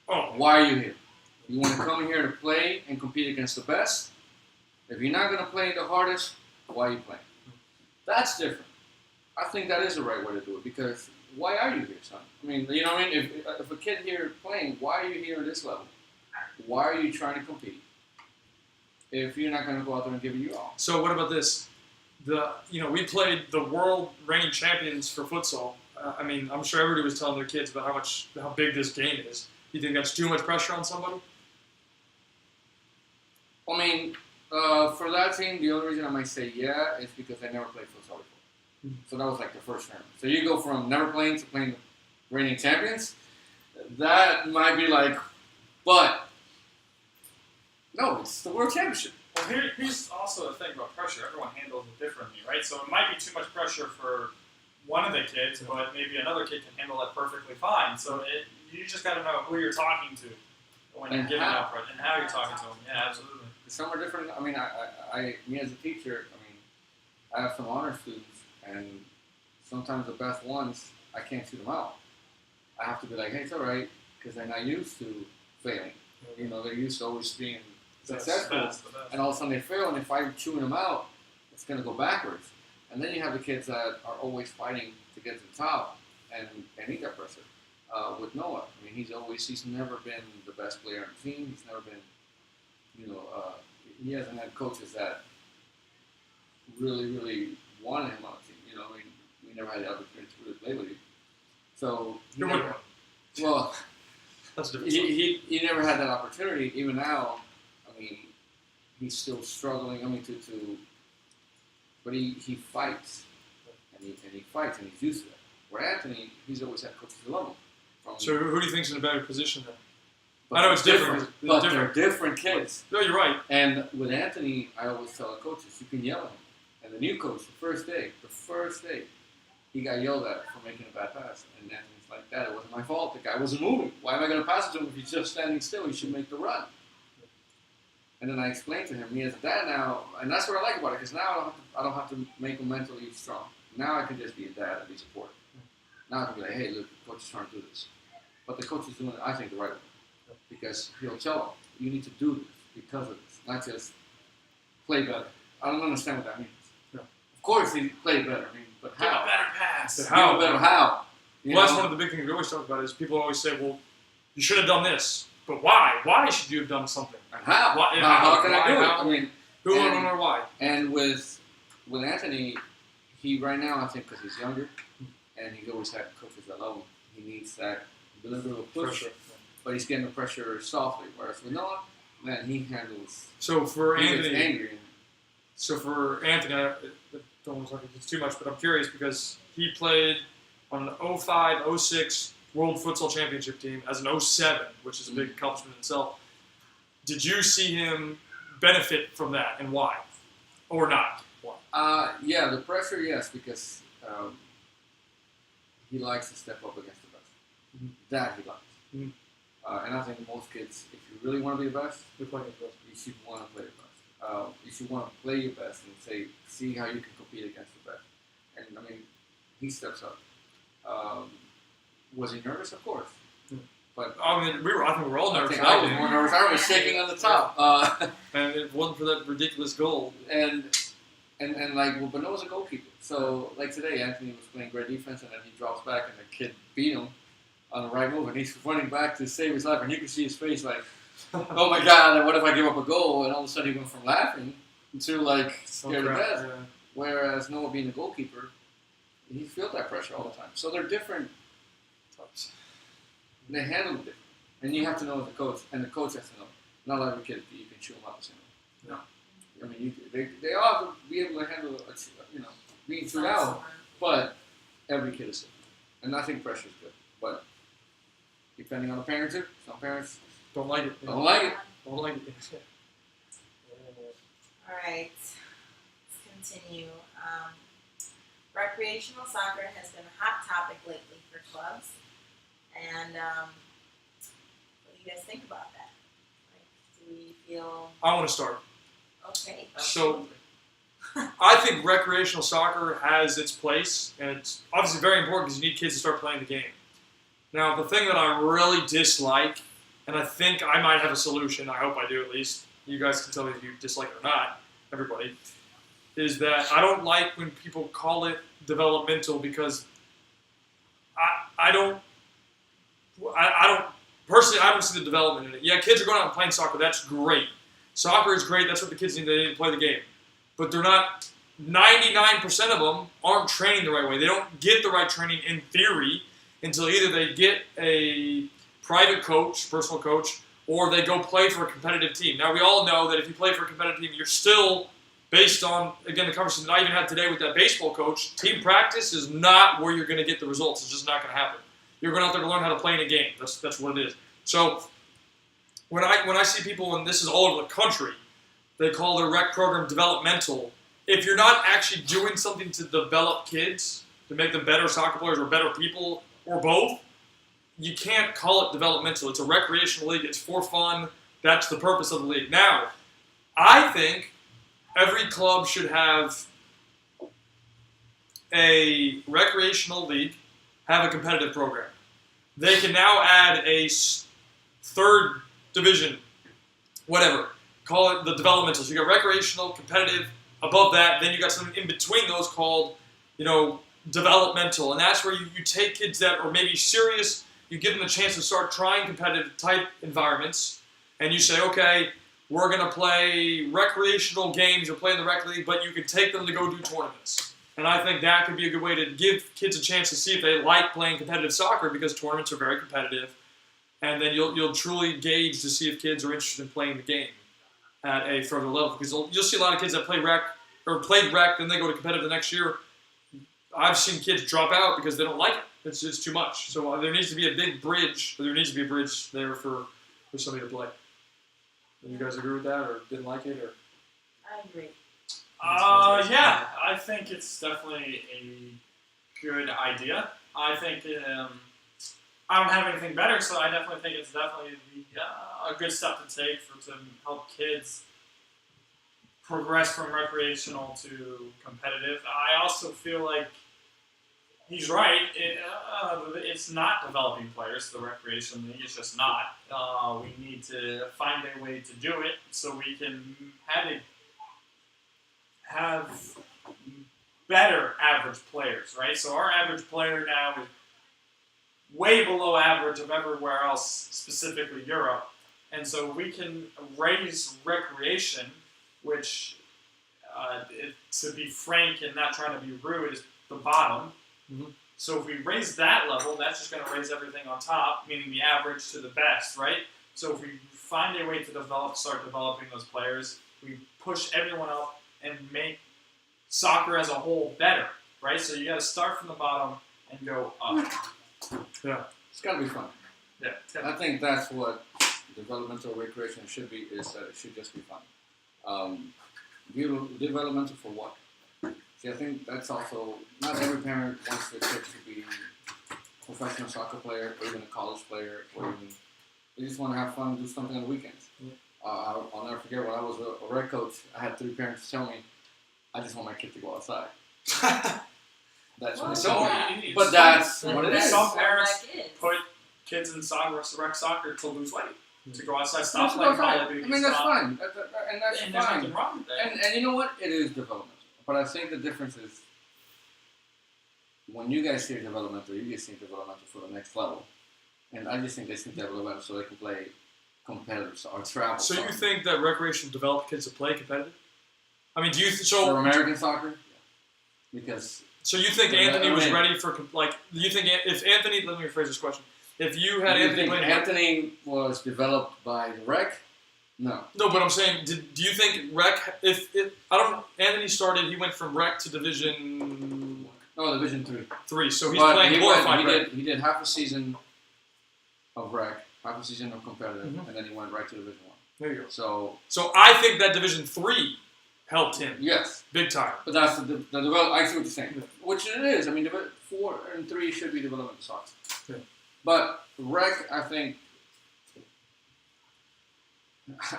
Oh, Why are you here? You want to come here to play and compete against the best? If you're not going to play the hardest, why are you playing? That's different. I think that is the right way to do it because why are you here, son? I mean, you know what I mean? If a kid here playing, why are you here at this level? Why are you trying to compete? If you're not going to go out there and give it your all. So what about this? We played the world reigning champions for futsal. I mean, I'm sure everybody was telling their kids about how big this game is. You think that's too much pressure on somebody? I mean, for that team, the only reason I might say yeah is because I never played futsal before. Mhm. So that was like the first term. So you go from never playing to playing the reigning champions. That might be like, but no, it's the world championship. Well, here's also the thing about pressure. Everyone handles it differently, right? So it might be too much pressure for one of the kids, but maybe another kid can handle it perfectly fine. So you just got to know who you're talking to when you're And giving how. out pressure and how you're talking to them. Yeah, absolutely. Some are different. I mean, me as a teacher, I mean, I have some honor students, and sometimes the best ones, I can't shoot them out. I have to be like, hey, it's all right, because they're not used to failing. You know, they're used to always being successful, The best. and all of a sudden they fail, and if I'm chewing them out, it's going to go backwards. And then you have the kids that are always fighting to get to the top and need that pressure. With Noah, I mean, he's never been the best player on the team. He's never been, he hasn't had coaches that really, really wanted him on the team. You know, I mean, we never had the opportunity to really play with him. So, Who would have? well, That's a different story. he never had that opportunity. Even now, I mean, he's still struggling. I mean, but he fights, and he fights, and he's used to it. Where Anthony, he's always had coaches who love him. So who do you think's in a better position then? But I know it's they're different. but It's they're different. different kids. No, you're right. And with Anthony, I always tell the coaches, you can yell at him. And the new coach, the first day, he got yelled at for making a bad pass. And Anthony's like, Dad, it wasn't my fault. The guy wasn't moving. Why am I going to pass it to him if he's just standing still? He should make the run. And then I explained to him, me as a dad now, and that's what I like about it, because now I don't have to make him mentally strong. Now I can just be a dad and be supportive. Now I can be like, hey, look, the coach is trying to do this. But the coach is doing it, I think, the right way. Because he'll tell them, you need to do this because of this, not just play better. I don't understand what that means. No. Of course, he played better, but Give a how? better pass. But Give a better how? You Well, that's know? one of the big things we always talk about is people always say, well, you should have done this. But why? Why should you have done something? And how? Why- How can I do how? it? I mean, Who And- and why? and with Anthony, he right now, I think, because he's younger, and he's always had coaches that love him, he needs that little push. Pressure. But he's getting the pressure softly. Whereas with Noah, man, he handles. So for He gets Anthony, angry. I don't want to talk about this too much, but I'm curious because he played on an 05, 06 World Futsal Championship team as an 07, which is a big accomplishment in itself. Did you see him benefit from that, and why? Or not? Why? Yeah, the pressure, yes, because he likes to step up against the best. Mhm. That he likes. Mhm. And I think most kids, if you really want to be the best, You're playing with us. you should want to play the best. You should want to play your best and see how you can compete against the best. And I mean, he steps up. Was he nervous? Of course. Yeah. But I mean, I think we were all I nervous. think I was more nervous. I was shaking on the top. And if it wasn't for that ridiculous goal. And like, well, but Noah's a goalkeeper. So like today, Anthony was playing great defense, and then he drops back, and the kid beat him on the right move, and he's running back to save his life, and you can see his face like, oh my God, what if I give up a goal? And all of a sudden, he went from laughing to like scared to death. Yeah. Whereas Noah being the goalkeeper, he feels that pressure all the time. So they're different. They handle it different, and you have to know as a coach, and the coach has to know. Not every kid you can chew them out the same way. No. I mean, they all have to be able to handle, being chewed out. But every kid is different. And I think pressure is good. But depending on the parents, some parents Don't like it. don't like it. Don't like it. All right, let's continue. Recreational soccer has been a hot topic lately for clubs, and what do you guys think about that? Like, do we feel I want to start. okay? So, I think recreational soccer has its place, and it's obviously very important because you need kids to start playing the game. Now, the thing that I really dislike, and I think I might have a solution, I hope I do at least, you guys can tell me if you dislike it or not, everybody, is that I don't like when people call it developmental because I don't personally. I don't see the development in it. Yeah, kids are going out and playing soccer. That's great. Soccer is great. That's what the kids need. They need to play the game, but they're not. 99% of them aren't training the right way. They don't get the right training in theory until either they get a private coach, personal coach, or they go play for a competitive team. Now, we all know that if you play for a competitive team, you're still, based on, again, the conversation that I even had today with that baseball coach, team practice is not where you're going to get the results. It's just not going to happen. You're going out there to learn how to play in a game. That's what it is. So when I see people, and this is all over the country, they call their rec program developmental. If you're not actually doing something to develop kids, to make them better soccer players or better people, or both, you can't call it developmental. It's a recreational league. It's for fun. That's the purpose of the league. Now, I think every club should have a recreational league, have a competitive program. They can now add a third division, whatever. Call it the developmental. So you got recreational, competitive. Above that, then you got something in between those called, developmental. And that's where you take kids that are maybe serious, you give them a chance to start trying competitive type environments, and you say, okay, we're going to play recreational games, you'll play in the rec league, but you can take them to go do tournaments. And I think that could be a good way to give kids a chance to see if they like playing competitive soccer, because tournaments are very competitive. And then you'll truly gauge to see if kids are interested in playing the game at a further level, because you'll see a lot of kids that play rec or played rec, then they go to competitive the next year. I've seen kids drop out because they don't like it. It's just too much. So there needs to be a big bridge, or there needs to be a bridge there for somebody to play. Do you guys agree with that, or didn't like it, or? I agree. Yeah, I think it's definitely a good idea. I think I don't have anything better, so I definitely think it's definitely a good step to take to help kids progress from recreational to competitive. I also feel like he's right. It's not developing players, the recreation league. It's just not. We need to find a way to do it so we can have better average players, right? So our average player now is way below average of everywhere else, specifically Europe. And so we can raise recreation, which, to be frank and not trying to be rude, is the bottom. Mm-hmm. So if we raise that level, that's just going to raise everything on top, meaning the average to the best, right? So if we find a way to start developing those players, we push everyone up and make soccer as a whole better, right? So you got to start from the bottom and go up. Yeah. It's got to be fun. Yeah. I think that's what developmental recreation should be, is that it should just be fun. Developmental for what? See, I think that's also, not every parent wants their kid to be a professional soccer player, or even a college player, or even, they just want to have fun and do something on the weekends. Yeah. I'll never forget when I was a rec coach, I had 3 parents tell me, I just want my kid to go outside. That's what they told me. But that's what it is. Some parents Like it. put kids in rec soccer to lose weight, to go outside, That's stop playing fine. Call of Duty. I mean, that's stop. fine. And that's And there's fine. nothing wrong with that. And you know what? It is developmental. But I think the difference is, when you guys say developmental, you just think developmental for the next level. And I just think they think developmental so they can play competitive or travel. So you soccer. think that recreation developed kids to play competitive? I mean, do you for American soccer? Yeah. Because So you think Yeah, Anthony was I mean- ready for do you think if Anthony? Let me rephrase this question. If you had do you Anthony think playing Anthony was developed by the rec? No. no, but I'm saying, do you think rec? Anthony started. He went from rec to Division No, Division 3. 3, so he's But playing glorified rec. he did half a season of rec, half a season of competitive, Mhm. and then he went right to Division 1. There you go. So, So I think that Division 3 helped him yes. big time. But that's the develop. I see what you're saying, Yeah. which it is. I mean, 4 and 3 should be developmental soccer. Yeah. But rec, I think,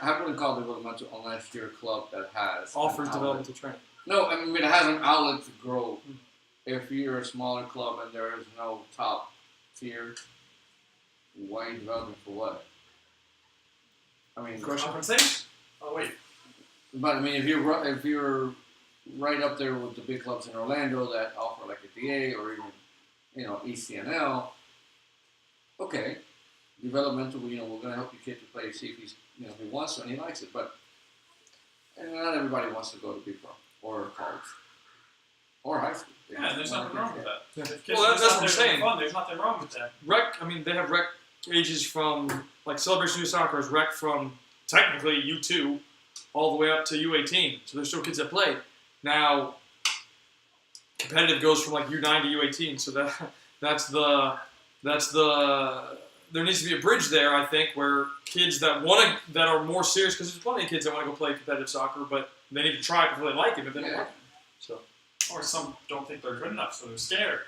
I wouldn't call it developmental unless you're a club that has Offers an outlet. developmental training. No, I mean it has an outlet to grow. Mm. If you're a smaller club and there is no top tier, why are you developing for what? I mean, Question? Compensation? Oh, wait. but I mean, if you're right up there with the big clubs in Orlando that offer like a DA or even ECNL, okay, developmental. We're going to help your kid to play, see if if he wants to and he likes it. But and not everybody wants to go to big pro or college or high school. Yeah, and there's nothing wrong with that. Yeah. If kids Well, are that's just what I'm out there saying. having fun, there's nothing wrong with that. They have rec ages from, like, Celebration Youth Soccer is rec from technically U2 all the way up to U18. So there's still kids that play. Now, competitive goes from, like, U9 to U18. So that's the there needs to be a bridge there, I think, where kids that are more serious, because there's plenty of kids that want to go play competitive soccer, but they need to try it before they like it, if they don't Yeah. like it. So, Or some don't think they're good enough, so they're scared.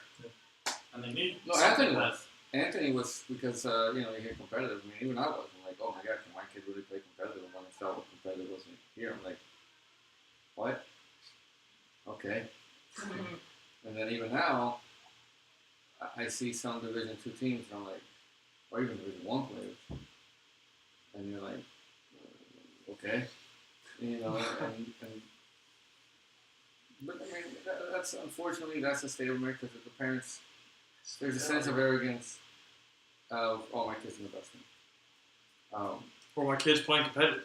And they need No, something Anthony that was. Anthony was because you hear competitive. I mean, even I was. I'm like, oh my god, can my kid really play competitive? And when I saw what competitive was here, I'm like, what? Okay. And then even now, I see some Division II teams, and I'm like, or even Division I players, and you're like, okay, but I mean, that's unfortunately that's the state of America. Because the parents, there's a sense of arrogance of, oh, my kid's in the best team. or my kids playing competitive.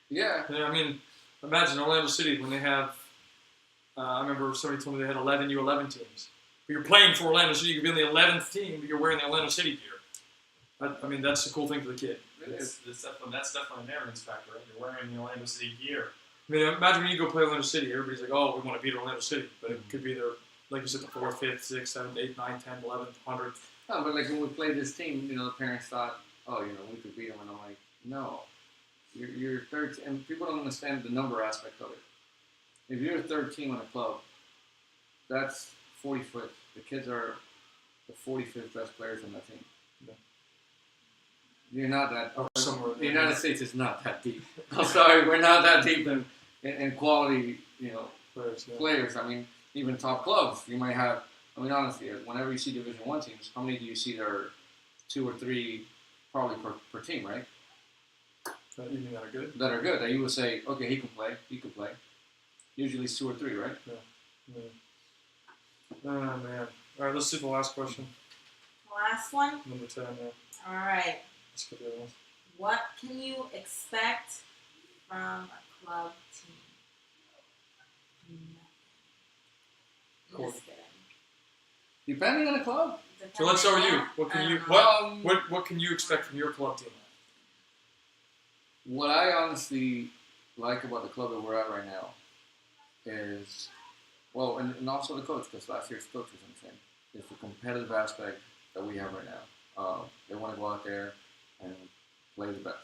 Yeah, Yeah, I mean, imagine Orlando City when they have. I remember somebody told me they had 11 U11 teams. But you're playing for Orlando City. You could be in the 11th team, but you're wearing the Orlando City gear. I mean, that's a cool thing for the kid. that's definitely an arrogance factor, right? You're wearing the Orlando City gear. I mean, imagine when you go play Orlando City. Everybody's like, "Oh, we want to beat Orlando City," but it could be their, like you said, the 4th, 5th, 6th, 7th, 8th, 9th, 10th, 11th, 100th. no, but like when we played this team, the parents thought, oh, we could beat them, and I'm like, no, you're third, and people don't understand the number aspect of it. If you're a third team on a club, that's 45th. The kids are the 45th best players on that team. Yeah. You're not that. Or somewhere The United States is not that deep. I'm sorry, we're not that deep in quality, players. Yeah. players. I mean, even top clubs, you might have. I mean, honestly, whenever you see Division I teams, how many do you see there are 2 or 3 probably per team, right? That you mean that are good? That are good. That you would say, okay, he can play. Usually it's 2 or 3, right? Yeah. Oh man. All right, let's do the last question. Last one. Number 10. Yeah. All right. Let's get the other one. What can you expect from a club team? Cool. Just kidding. Depending on the club. So let's start with you. What can you what can you expect from your club team? What I honestly like about the club that we're at right now is, well, and also the coach, because last year's coach was insane, is the competitive aspect that we have right now. They want to go out there and play the best.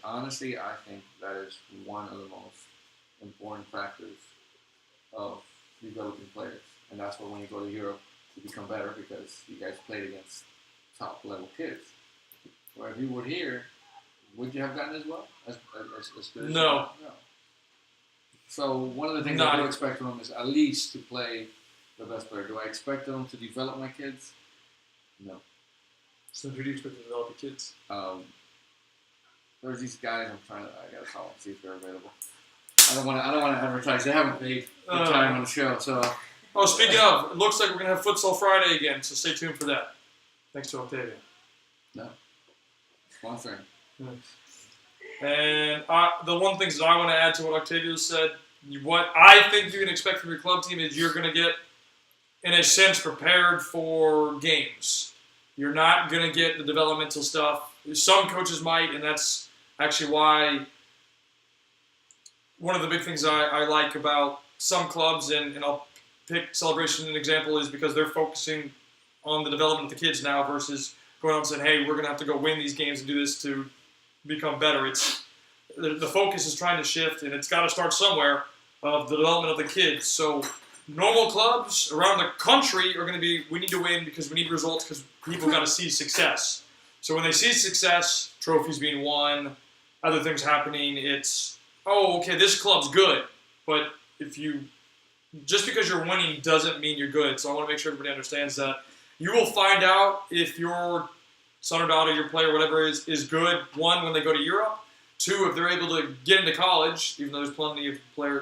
Honestly, I think that is one of the most important factors of developing players. And that's why when you go to Europe, you become better because you guys played against top level kids. Or if you were here, would you have gotten as well? As good as No. No. So one of the things No. I do expect from them is at least to play the best player. Do I expect them to develop my kids? No. So who do you expect to develop the kids? There's these guys. I gotta call them, see if they're available. I don't want to advertise. They haven't paid the time on the show, so. Oh, speaking of, it looks like we're gonna have Futsal Friday again, so stay tuned for that. Thanks to Octavia. Sponsoring. And the one things that I want to add to what Octavia said, what I think you can expect from your club team is you're going to get, in a sense, prepared for games. You're not going to get the developmental stuff. Some coaches might, and that's actually why one of the big things I like about some clubs, and I'll pick Celebration as an example, is because they're focusing on the development of the kids now versus going out and saying, hey, we're going to have to go win these games and do this to become better. It's the focus is trying to shift, and it's got to start somewhere of the development of the kids. So normal clubs around the country are going to be, we need to win because we need results because people got to see success. So when they see success, trophies being won, other things happening, it's, oh, okay, this club's good. But just because you're winning doesn't mean you're good. So I want to make sure everybody understands that. You will find out if your son or daughter, your player, whatever is good, one, when they go to Europe. Two, if they're able to get into college, even though there's plenty of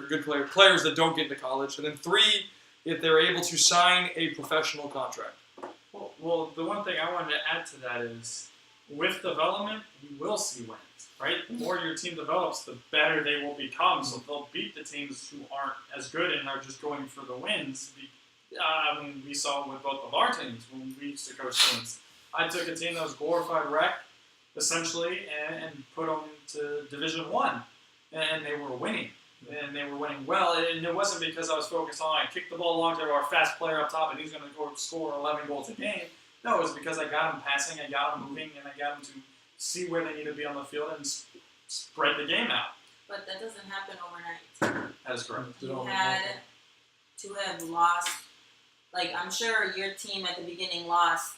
good players that don't get into college. And then three, if they're able to sign a professional contract. Well, the one thing I wanted to add to that is, with development, you will see wins, right? The more your team develops, the better they will become. So they'll beat the teams who aren't as good and are just going for the wins. We saw with both of our teams when we used to coach teams. I took a team that was glorified rec, essentially, and put them to Division One, and they were winning. And they were winning well, and it wasn't because I was focused on I kicked the ball long to our fast player up top and he's going to go score 11 goals a game. No, it was because I got him passing, I got him moving, and I got him to see where they need to be on the field and spread the game out. But that doesn't happen overnight. That is correct. You had to have lost, like I'm sure your team at the beginning lost,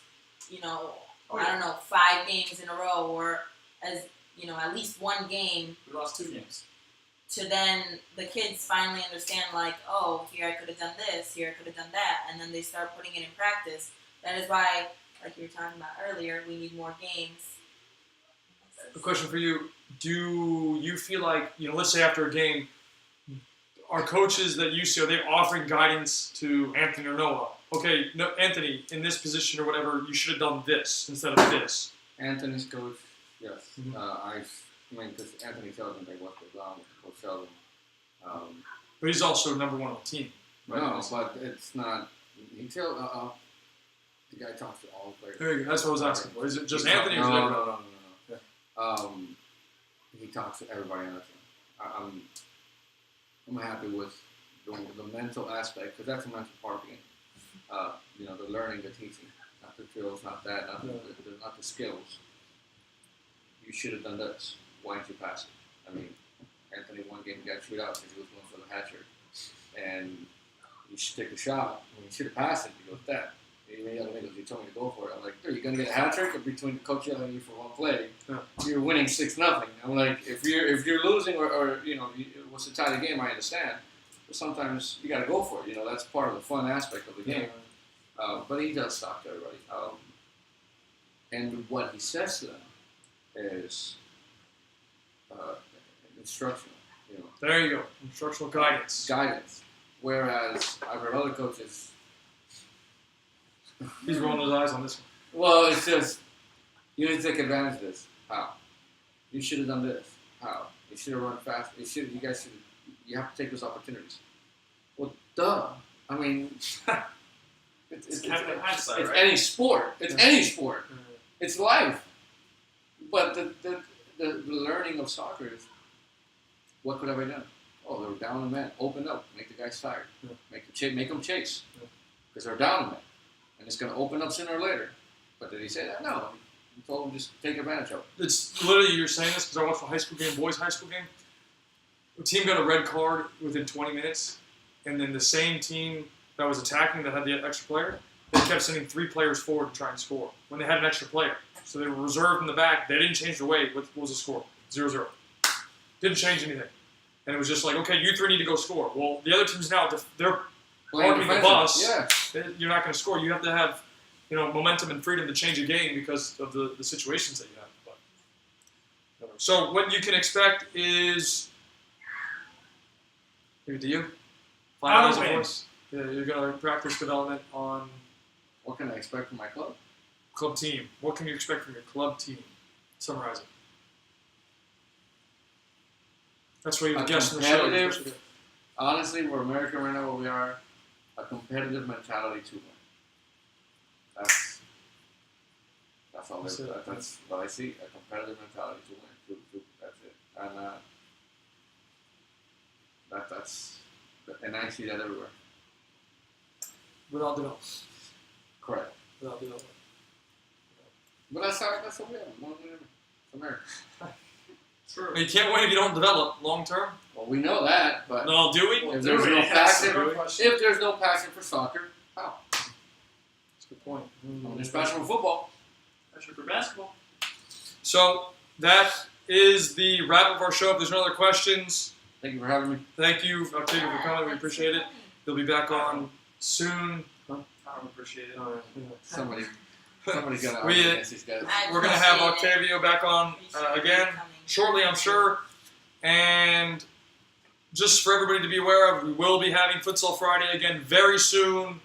I don't know, 5 games in a row, or at least one game. We lost 2 games. To then the kids finally understand, like, oh, here I could have done this, here I could have done that, and then they start putting it in practice. That is why, like you were talking about earlier, we need more games. A question for you: do you feel like let's say after a game, are coaches that you see are they offering guidance to Anthony or Noah? Okay, no, Anthony, in this position or whatever, you should have done this instead of this. Anthony's coach, yes. Mhm. Because Anthony tells them what goes on with Coach Sheldon. But he's also number one on the team. Right? No, but it's not. He tells the guy talks to all players. There you go. That's what I was asking. Or is it just He Anthony? talk- or is it No, everybody? no, no, no. He talks to everybody on the team. I'm happy with the mental aspect because that's a mental part of the game. The learning, the teaching, not the drills, not that, not the skills. You should have done this. Why didn't you pass it? Anthony one game got chewed out because he was going for the hat trick, and you should take a shot. He should have passed it. He goes, "Dad." He told me to go for it. I'm like, "Are you gonna get a hat trick?" Or between the coach yelling at you for one play, you're winning 6-0. I'm like, if you're losing or it was a tight game, I understand. But sometimes you got to go for it. That's part of the fun aspect of the game. But he does talk to everybody. And what he says to them is instructional. There you go. Instructional guidance. Guidance. Whereas I've heard other coaches. He's rolling his eyes on this one. Well, it's just you need to take advantage of this. How? You should have done this. How? You should have run fast. You guys should. You have to take those opportunities. Well, duh. It's Kind of hindsight, it's right? any sport. It's any sport. It's life. But the learning of soccer is what could have I done? Oh, they were down a man. Open up. Make the guys tired. Make them chase. Because they're down a man. And it's going to open up sooner or later. But did he say that? No. He told them just take advantage of it. It's literally, you're saying this because I watched a high school game, boys' high school game. The team got a red card within 20 minutes, and then the same team that was attacking that had the extra player, they kept sending 3 players forward to try and score when they had an extra player. So they were reserved in the back. They didn't change the way. What was the score? 0-0. Didn't change anything. And it was just like, okay, you 3 need to go score. Well, the other teams now, they're parking the bus. Yeah. You're not going to score. You have to have, momentum and freedom to change a game because of the situations that you have. But, so what you can expect is, maybe to you, finalize a voice. Yeah, you're going to practice development on What can I expect from my club? club team. What can you expect from your club team? Summarize it. That's what you would guess in the show. Competitive. Honestly, we're American right now where we are. A competitive mentality to win. That's all. That's what I see. A competitive mentality to win. That's it. And I see that everywhere. Without development. Correct. Without development. But that's what we have. It's America. True. You can't win if you don't develop long term. Well, we know that, but No, do we? if there's no passion, That's if there's no passion for soccer, how? That's a good point. There's passion for football. true for basketball. So that is the wrap of our show. If there's no other questions, Thank you for having me. thank you, Octavio, for coming. We appreciate it. You'll be back on soon. I don't appreciate it. Somebody's gonna We, argue against these guys. We're going to have Appreciate it. Octavio back on again shortly, I'm sure. And just for everybody to be aware of, we will be having Futsal Friday again very soon.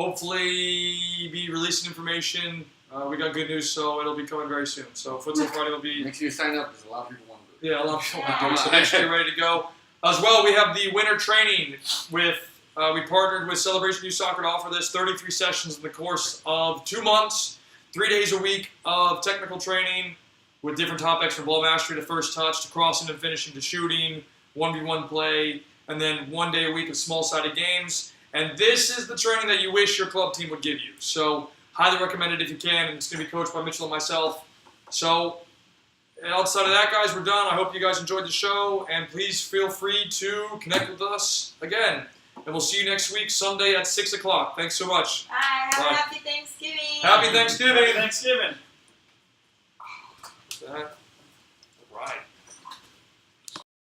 hopefully be releasing information. We got good news, so it'll be coming very soon. So Futsal Friday will be. Make sure you sign up because a lot of people want to do it. Yeah, a lot of people want to do it, so make sure you're ready to go. As well, we have the winter training with, we partnered with Celebration Youth Soccer to offer this 33 sessions in the course of 2 months, 3 days a week of technical training with different topics from ball mastery to first touch to crossing and finishing to shooting, 1v1 play, and then 1 day a week of small-sided games. And this is the training that you wish your club team would give you. So highly recommend it if you can, and it's going to be coached by Mitchell and myself. So outside of that, guys, we're done. I hope you guys enjoyed the show, and please feel free to connect with us again. And we'll see you next week, Sunday at 6 o'clock. Thanks so much. Bye. Have Bye. a happy Thanksgiving. Happy Thanksgiving. Thanksgiving. That.